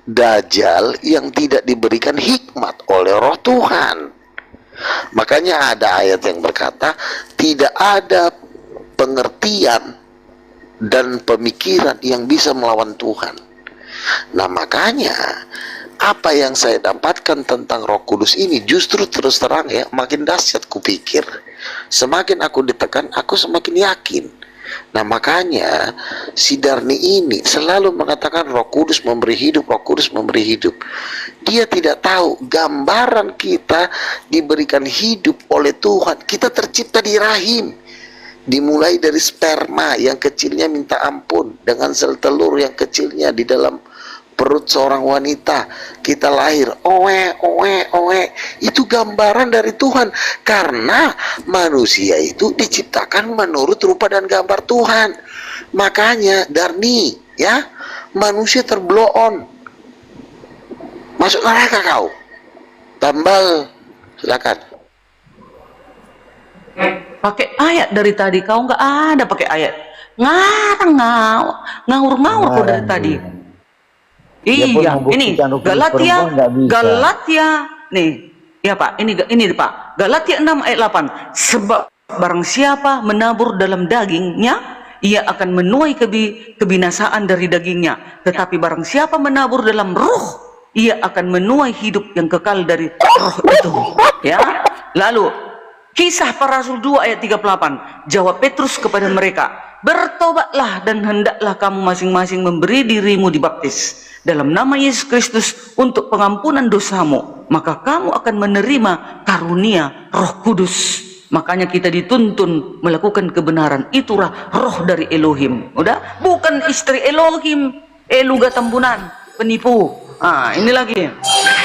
dajjal yang tidak diberikan hikmat oleh Roh Tuhan. Makanya ada ayat yang berkata tidak ada pengertian dan pemikiran yang bisa melawan Tuhan. Nah makanya apa yang saya dapatkan tentang Roh Kudus ini justru terus terang ya, makin dahsyat kupikir. Semakin aku ditekan, aku semakin yakin. Nah makanya si Darni ini selalu mengatakan Roh Kudus memberi hidup, Roh Kudus memberi hidup. Dia tidak tahu gambaran kita diberikan hidup oleh Tuhan. Kita tercipta di rahim, dimulai dari sperma yang kecilnya minta ampun, dengan sel telur yang kecilnya di dalam perut seorang wanita kita lahir, oe oe oe, itu gambaran dari Tuhan, karena manusia itu diciptakan menurut rupa dan gambar Tuhan. Makanya Darni, ya, manusia terblow on, masuk neraka kau. Tambal, silakan. Pakai ayat dari tadi, kau nggak ada pakai ayat. Ngawur kau dari tadi. Iya, ini Galatia, nih, ya Pak, ini Pak, Galatia 6 ayat 8. Sebab barang siapa menabur dalam dagingnya, ia akan menuai kebinasaan dari dagingnya. Tetapi barang siapa menabur dalam roh, ia akan menuai hidup yang kekal dari roh itu. Ya. Lalu Kisah Para Rasul 2 ayat 38. Jawab Petrus kepada mereka, bertobatlah dan hendaklah kamu masing-masing memberi dirimu dibaptis dalam nama Yesus Kristus untuk pengampunan dosamu, maka kamu akan menerima karunia Roh Kudus. Makanya kita dituntun melakukan kebenaran. Itulah roh dari Elohim. Udah, bukan istri Elohim, Eluga Tambunan, penipu. Ini lagi.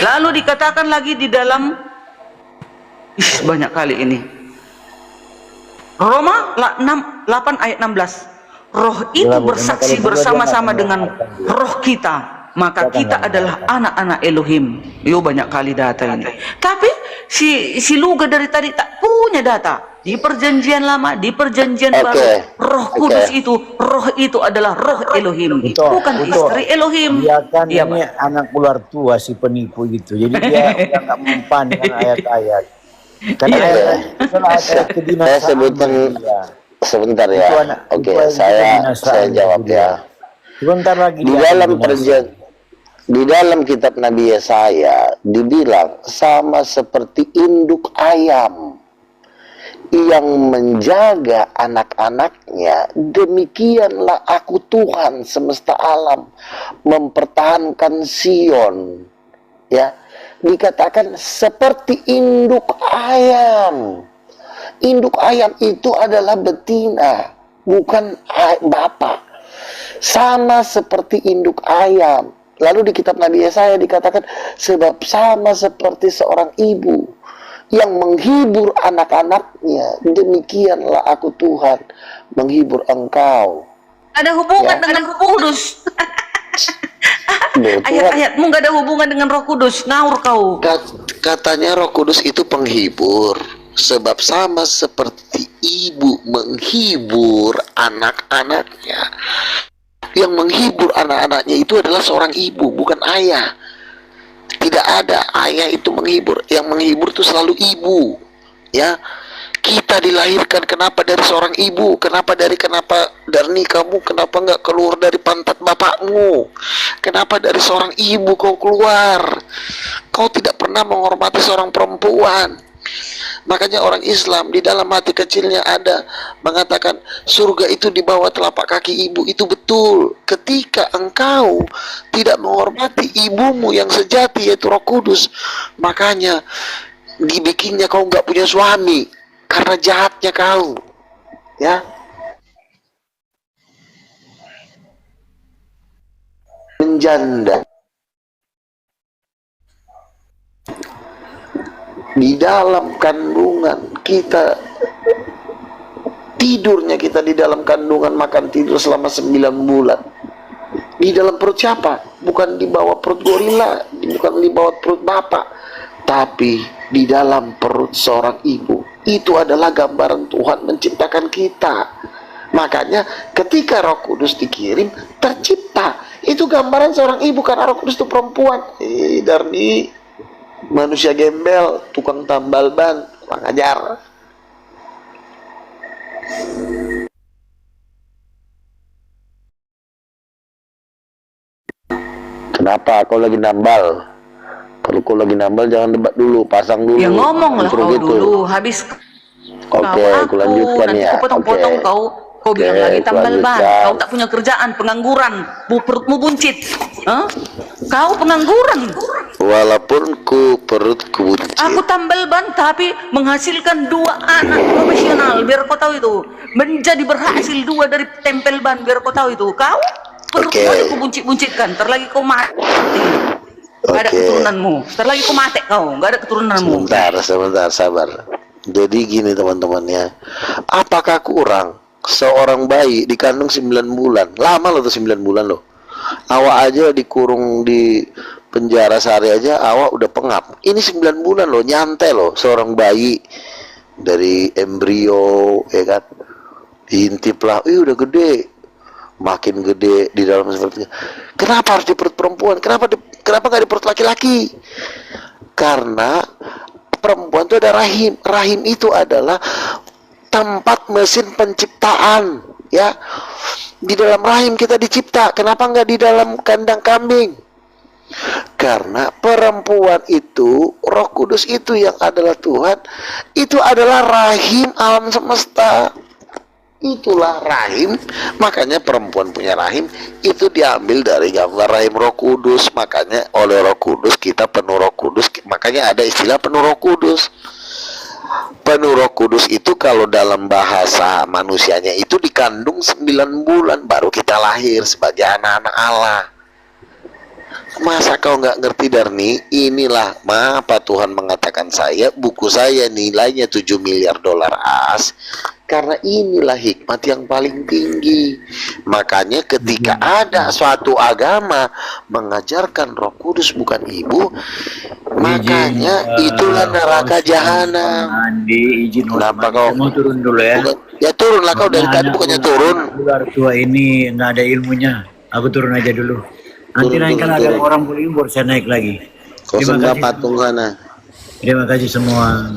Lalu dikatakan lagi di dalam banyak kali ini. Roma 8 ayat 16. Roh itu bersaksi bersama-sama dengan roh kita, maka kita adalah anak-anak Elohim. Banyak kali data ini. Tapi si Luga dari tadi tak punya data. Di perjanjian lama, di perjanjian baru, Roh Kudus roh itu adalah roh Elohim, bukan istri Elohim. Dia kan ini anak ular tua si penipu gitu. Jadi dia udah nggak mempan dengan ayat-ayat. Karena ayat saya sebutkan sebentar ya. Saya jawab ya. Sebentar lagi. Di dalam kitab Nabi Yesaya dibilang sama seperti induk ayam yang menjaga anak-anaknya, demikianlah aku Tuhan semesta alam mempertahankan Sion. Ya, dikatakan seperti induk ayam. Induk ayam itu adalah betina, bukan bapak. Sama seperti induk ayam. Lalu di kitab Nabi Yesaya dikatakan sebab sama seperti seorang ibu yang menghibur anak-anaknya, demikianlah aku Tuhan menghibur engkau. Ada hubungan dengan Roh Kudus. Ayat-ayatmu nggak ada hubungan dengan Roh Kudus, ngawur kau. Katanya Roh Kudus itu penghibur, sebab sama seperti ibu menghibur anak-anaknya. Yang menghibur anak-anaknya itu adalah seorang ibu, bukan ayah. Tidak ada ayah itu menghibur. Yang menghibur itu selalu ibu. Ya, kita dilahirkan kenapa dari seorang ibu? Kenapa dari kamu kenapa nggak keluar dari pantat bapakmu? Kenapa dari seorang ibu kau keluar? Kau tidak pernah menghormati seorang perempuan. Makanya orang Islam di dalam hati kecilnya ada mengatakan surga itu di bawah telapak kaki ibu. Itu betul. Ketika engkau tidak menghormati ibumu yang sejati yaitu Roh Kudus, makanya dibikinnya kau nggak punya suami karena jahatnya kau. Ya, menjanda. Di dalam kandungan kita, tidurnya kita di dalam kandungan, makan tidur selama 9 bulan. Di dalam perut siapa? Bukan di bawah perut gorila, bukan di bawah perut bapak, tapi di dalam perut seorang ibu. Itu adalah gambaran Tuhan menciptakan kita. Makanya ketika Roh Kudus dikirim, tercipta. Itu gambaran seorang ibu, karena Roh Kudus itu perempuan. Darni manusia gembel, tukang tambal ban, kurang ajar. Kenapa kau lagi nambal? Kalau kau lagi nambal jangan debat dulu, pasang dulu. Ya ngomong lah kau gitu. dulu, habis Oke, aku lanjutkan nanti ya. aku potong-potong kau bilang lagi tambal ban, kau tak punya kerjaan, pengangguran, perutmu buncit. Kau pengangguran. Walaupun perutku buncit. Aku tambal ban tapi menghasilkan 2 anak profesional, biar kau tahu itu. Menjadi berhasil 2 dari tempel ban, biar kau tahu itu. Kau perutmu aja kau buncit-buncitkan, ntar lagi kau mati. Gak ada keturunanmu. Ntar lagi kau mati kau, gak ada keturunanmu. Sebentar, sabar. Jadi gini teman-teman ya. Apakah kurang seorang bayi dikandung 9 bulan? Lama loh tuh 9 bulan loh. Awak aja dikurung di penjara sehari aja awak udah pengap. Ini 9 bulan loh, nyantai loh seorang bayi dari embrio ya kan. Diintip lah, udah gede. Makin gede di dalam seperti itu. Kenapa harus di perut perempuan? Kenapa nggak di perut laki-laki? Karena perempuan itu ada rahim. Rahim itu adalah tempat mesin penciptaan, ya. Di dalam rahim kita dicipta. Kenapa nggak di dalam kandang kambing? Karena perempuan itu, Roh Kudus itu yang adalah Tuhan, itu adalah rahim alam semesta. Itulah rahim, makanya perempuan punya rahim itu diambil dari gambar rahim Roh Kudus. Makanya oleh Roh Kudus kita penuh Roh Kudus, makanya ada istilah penuh Roh Kudus. Penuh Roh Kudus itu kalau dalam bahasa manusianya itu dikandung 9 bulan baru kita lahir sebagai anak-anak Allah. Masa kau nggak ngerti Darni? Inilah mengapa Tuhan mengatakan buku saya nilainya 7 miliar dolar AS. Karena inilah hikmat yang paling tinggi. Makanya ketika ada suatu agama mengajarkan Roh Kudus bukan ibu, makanya itulah neraka jahanam. Kenapa kau mau turun dulu ya? Ya turunlah kau dari tadi, bukannya turun. Luar tua ini nggak ada ilmunya. Aku turun aja dulu. Nanti naik kan ada orang beli baru saya naik lagi. Terima kasih patung sana. Terima kasih semua.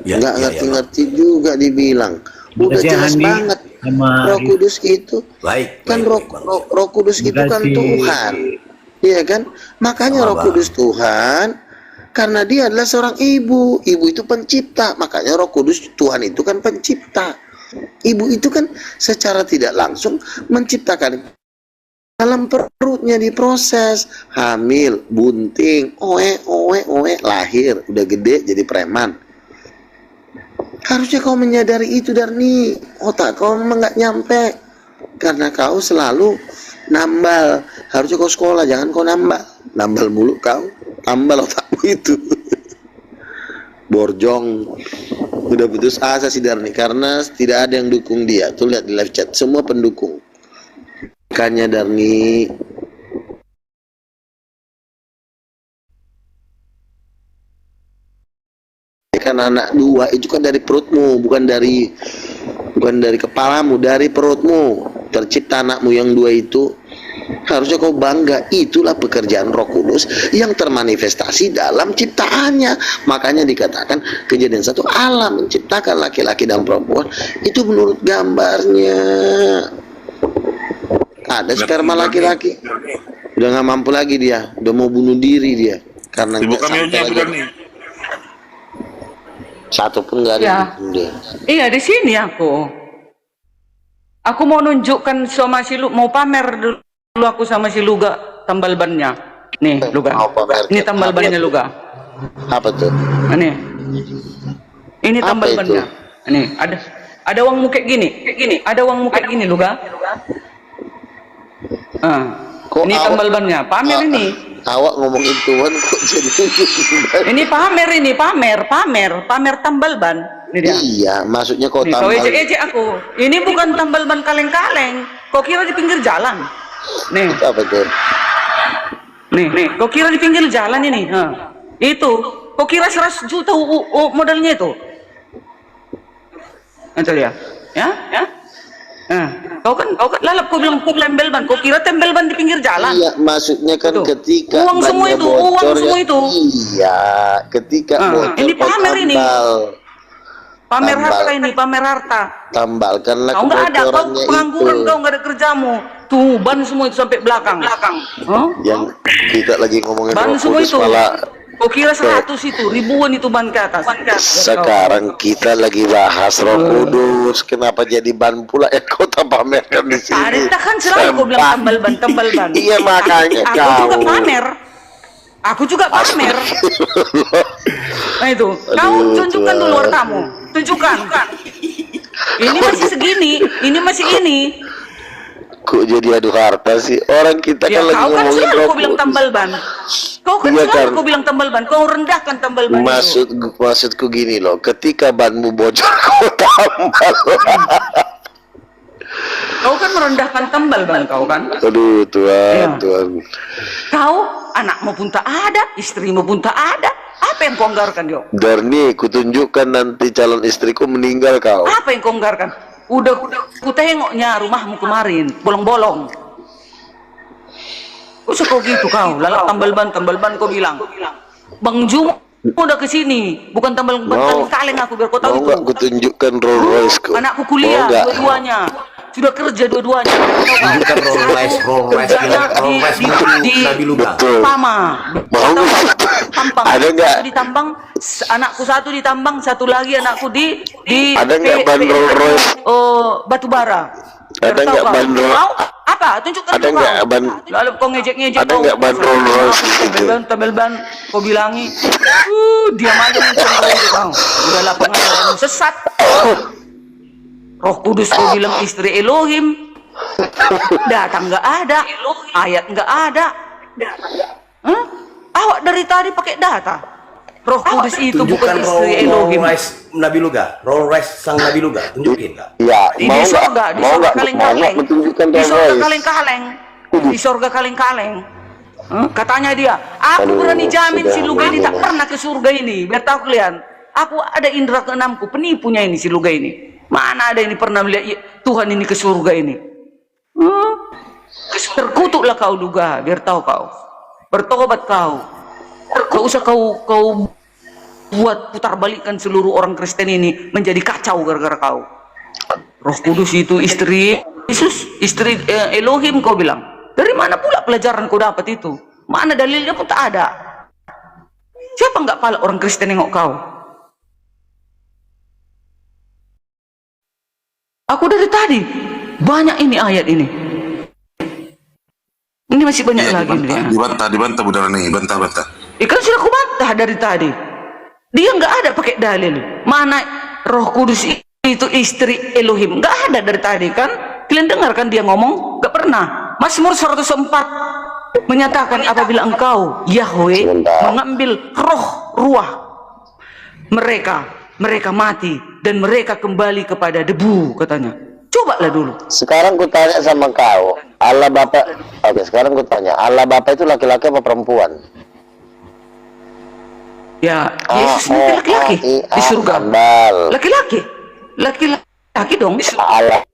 Nggak ngerti-ngerti juga dibilang. Udah jelas banget Roh Kudus itu kan Roh Kudus itu kan Tuhan, iya kan? Makanya Roh Kudus Tuhan karena dia adalah seorang ibu. Ibu itu pencipta, makanya Roh Kudus Tuhan itu kan pencipta. Ibu itu kan secara tidak langsung menciptakan dalam perutnya, diproses, hamil, bunting, lahir, udah gede jadi preman. Harusnya kau menyadari itu Darni. Otak kau memang nggak nyampe karena kau selalu nambal. Harusnya kau sekolah, jangan kau nambal mulu kau, tambal otakmu itu. Borjong. Udah putus asa si Darni karena tidak ada yang dukung dia. Tuh lihat di live chat semua pendukung. Makanya Darni kan anak dua itu kan dari perutmu, bukan dari kepalamu, dari perutmu tercipta anakmu yang dua itu. Harusnya kau bangga. Itulah pekerjaan Roh Kudus yang termanifestasi dalam ciptaannya. Makanya dikatakan Kejadian 1 Allah menciptakan laki-laki dan perempuan itu menurut gambarnya. Ada sperma laki-laki udah nggak mampu lagi, dia udah mau bunuh diri dia karena nggak sampai lagi. Satu pun nggak ada. Ya. Iya di sini aku mau nunjukkan sama si Lu, mau pamer dulu aku sama si Luga tambal bannya. Nih Luga, ini tambal bannya Luga. Apa tuh? Ini tambal bannya. Nih ada uang muka gini, ada uang muka gini Luga. Ini tambal bannya, pamer ini. Awak ngomongin Tuhan kok jadi ini pamer tambal ban. Ini dia. Iya, maksudnya kau tambal. Kau ejek aku. Ini bukan tambal ban kaleng-kaleng. Kau kira di pinggir jalan. Nih. Itu apa tuh? Nih, kau kira di pinggir jalan ini. Itu. Kau kira 100 juta modalnya itu. Nanti lihat. Ya. Kau kan lalap kau bilang tembel ban, kau kira tembel ban di pinggir jalan. Iya, maksudnya kan ketika uang semua itu, Iya, ketika ini pamer ini. Pamer harta ini, pamer harta. Tambalkanlah kau nggak ada, kau pengangguran, kau nggak ada kerjamu. Tuh ban semua itu sampai belakang. Yang kita lagi ngomongin ban semua itu. Kau kira 100 itu, ribuan itu ban ke atas. Sekarang kita lagi bahas Roh Kudus. Kenapa jadi ban pula yang kau pamerkan di sini? Ada kan selalu kau bilang tambal ban. Iya makanya Aku juga pamer. Nah itu, kau tunjukkan dulu hartamu. Tunjukkan. Ini masih segini, ini masih ini. Kok jadi adu harta sih? Orang kita Ya kan lagi kau kan ngomongin selalu kau rokok. bilang tambal ban. Kau kan Iya selalu kan. kau bilang tambal ban. Kau rendahkan tambal ban itu. Maksudku gini loh, ketika banmu bocor kau tambal. Kau kan merendahkan tambal ban kau kan. Aduh Tuhan, Iya. Tuhan. Kau anakmu pun tak ada, istrimu pun tak ada. Apa yang kau anggarkan yo? Darni, kutunjukkan nanti calon istriku meninggal kau. Apa yang kau anggarkan? Udah ku tengoknya rumahmu kemarin, bolong-bolong. Usah kau gitu kau, lalap tambal ban kau bilang. Bang Jum udah kesini, bukan tambal ban kaleng aku biar kau tahu Mau itu. nggak kutunjukkan Rolls Royce ku? Anakku kuliah Mau nggak? dua-duanya. Sudah kerja dua-duanya. Tunjukkan Rolls Royce di Nabi Luga. Pama. Mau nggak? Tambang. Ada nggak? Satu di tambang, anakku satu di tambang, satu lagi anakku di Ada nggak ban Rolls Royce? batu bara. Ada nggak ban Mau apa? Tunjukkan Ada dulu nggak kau. ban? Lalu kau ngejek-ngejek Ada kau. nggak ban Rolls Royce gitu? Tambel ban kau bilangi. Diam aja muncul kau itu kau. Udahlah pengajaran sesat. Roh Kudus kau bilang istri Elohim. Datang nggak ada. Ayat nggak ada. Hah? Awak dari tadi pakai data. Roh Kudus itu bukan istri Elohim. Rolls Nabi Luga, Rolls Royce sang Nabi Luga, tunjukin nggak? Iya, Di mau sorga, nggak? di Mau sorga nggak? kaleng-kaleng. Tunjukkan Di Rolls sorga Royce. kaleng-kaleng. Di sorga kaleng-kaleng. Katanya dia, aku berani jamin si Luga ini tak pernah ke surga ini. Biar tahu kalian, aku ada indera keenamku, penipunya ini si Luga ini. Mana ada ini pernah melihat Tuhan ini ke surga ini? Terkutuklah kau Luga, biar tahu kau. Bertobat kau. Gak usah kau buat putar balikkan seluruh orang Kristen ini menjadi kacau gara-gara kau. Roh Kudus itu istri Yesus, istri Elohim kau bilang. Dari mana pula pelajaran kau dapat itu? Mana dalilnya pun tak ada. Siapa nggak pala orang Kristen nengok kau? Aku dari tadi banyak ini ayat ini. Ini masih banyak lagi nih. Dibantah budara nih, bantah. Ikan sudah aku bantah dari tadi. Dia nggak ada pakai dalil. Mana Roh Kudus itu istri Elohim? Nggak ada dari tadi kan? Kalian dengar kan dia ngomong? Nggak pernah. Mazmur 104 menyatakan apabila engkau Yahweh mengambil ruah mereka mati dan mereka kembali kepada debu katanya. Cobalah dulu. Sekarang ku tanya sama kau, Allah Bapa. Oke, sekarang ku tanya, Allah Bapa itu laki-laki apa perempuan? Ya, Yesus nanti laki-laki di surga. Laki-laki dong. Allah.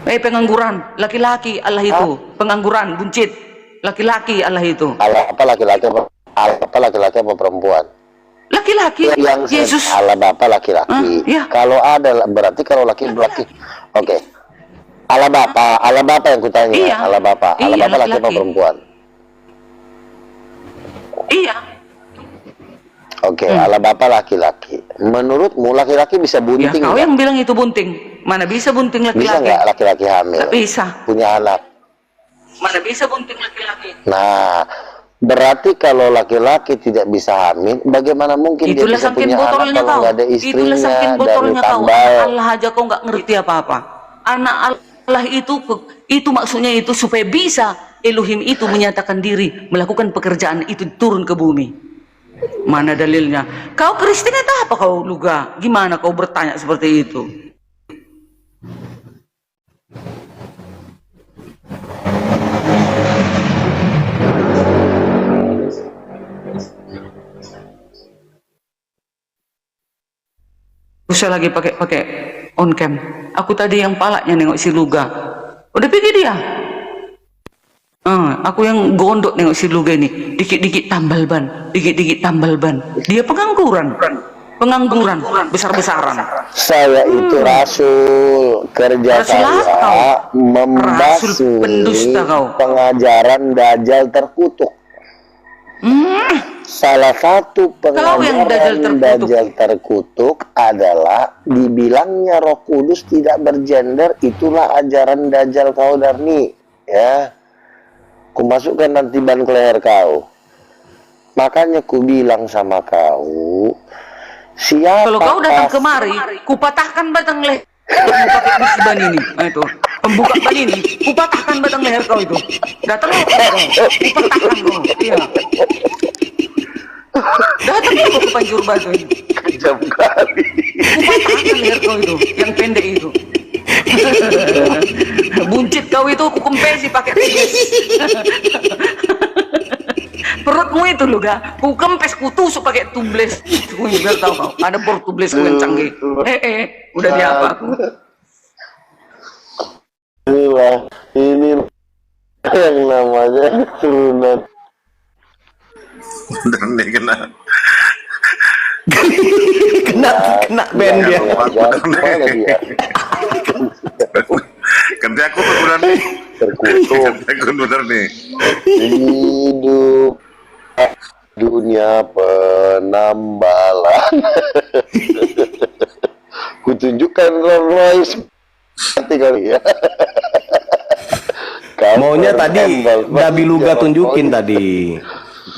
Pengangguran, laki-laki Allah itu. Pengangguran, buncit, laki-laki Allah itu. Allah apa laki-laki apa perempuan? Laki-laki. Yang Yesus. Allah Bapa laki-laki. Ya. Kalau ada berarti kalau laki-laki. Oke. Allah Bapa yang kutanya. Iya. Allah Bapa Iya, laki apa laki-laki. perempuan? Iya. Oke, Allah Bapa laki-laki. Menurutmu laki-laki bisa Ya, bunting? kau nggak? yang bilang itu bunting. Mana bisa bunting Bisa laki-laki? nggak laki-laki hamil? Nggak bisa. Punya anak. Mana bisa bunting laki-laki? Nah, berarti kalau laki-laki tidak bisa hamil, bagaimana mungkin dia Itulah bisa saking punya anak botolnya kalau kau. nggak ada Itulah istrinya saking dari botolnya kau. tambal? Anak Allah aja kau nggak ngerti apa-apa. Anak Allah itu maksudnya itu supaya bisa Elohim itu menyatakan diri melakukan pekerjaan itu turun ke bumi. Mana dalilnya? Kau Kristen atau apa kau Luga? Gimana kau bertanya seperti itu? Usah lagi pakai on cam. Aku tadi yang palanya nengok si Luga. Udah pergi dia. Aku yang gondok nengok si Luga ini. Dikit-dikit tambal ban. Dikit-dikit tambal ban. Dia pengangguran. Pengangguran. Besar-besaran. Saya itu rasul. Kerja Rasul apa saya kau? Rasul pendusta membasmi kau. pengajaran Dajjal terkutuk. Salah satu Kau yang pengajaran Dajjal terkutuk adalah dibilangnya Roh Kudus tidak bergender. Itulah ajaran Dajjal kau Darni. Ya, ku masukkan nanti ban ke leher kau. Makanya ku bilang sama kau, siapa Kalau kau datang kemari, ku patahkan batang leher. Kamu pakai besi ban ini. Nah, itu. pembuka ban ini, kupatahkan batang leher kau itu. Datanglah kau, kupatahkan kau. Iya. Datanglah kau ke Pancur Batu ini. Kejam kali. Kupatahkan leher kau itu, yang pendek itu. Buncit kau itu ku kempesi pakai tubles. Perutmu itu loh gak, ku kempes, ku tusuk pakai tubles. Ku biar tahu kau, ada por tubles ku yang canggih. Udah diapa aku. Ini yang namanya turunan. Bener nih kena. kena band dia. Kerja aku bener nih. Terkutuk. Kerja aku bener nih. Hidup dunia penambalan. Kutunjukkan Rolls Royce nanti kali ya. Maunya tadi Nabi Luga tunjukin tadi.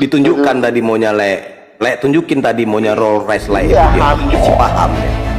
Ditunjukkan tadi maunya le tunjukin tadi maunya Rolls Royce lah ya. Dia paham ya.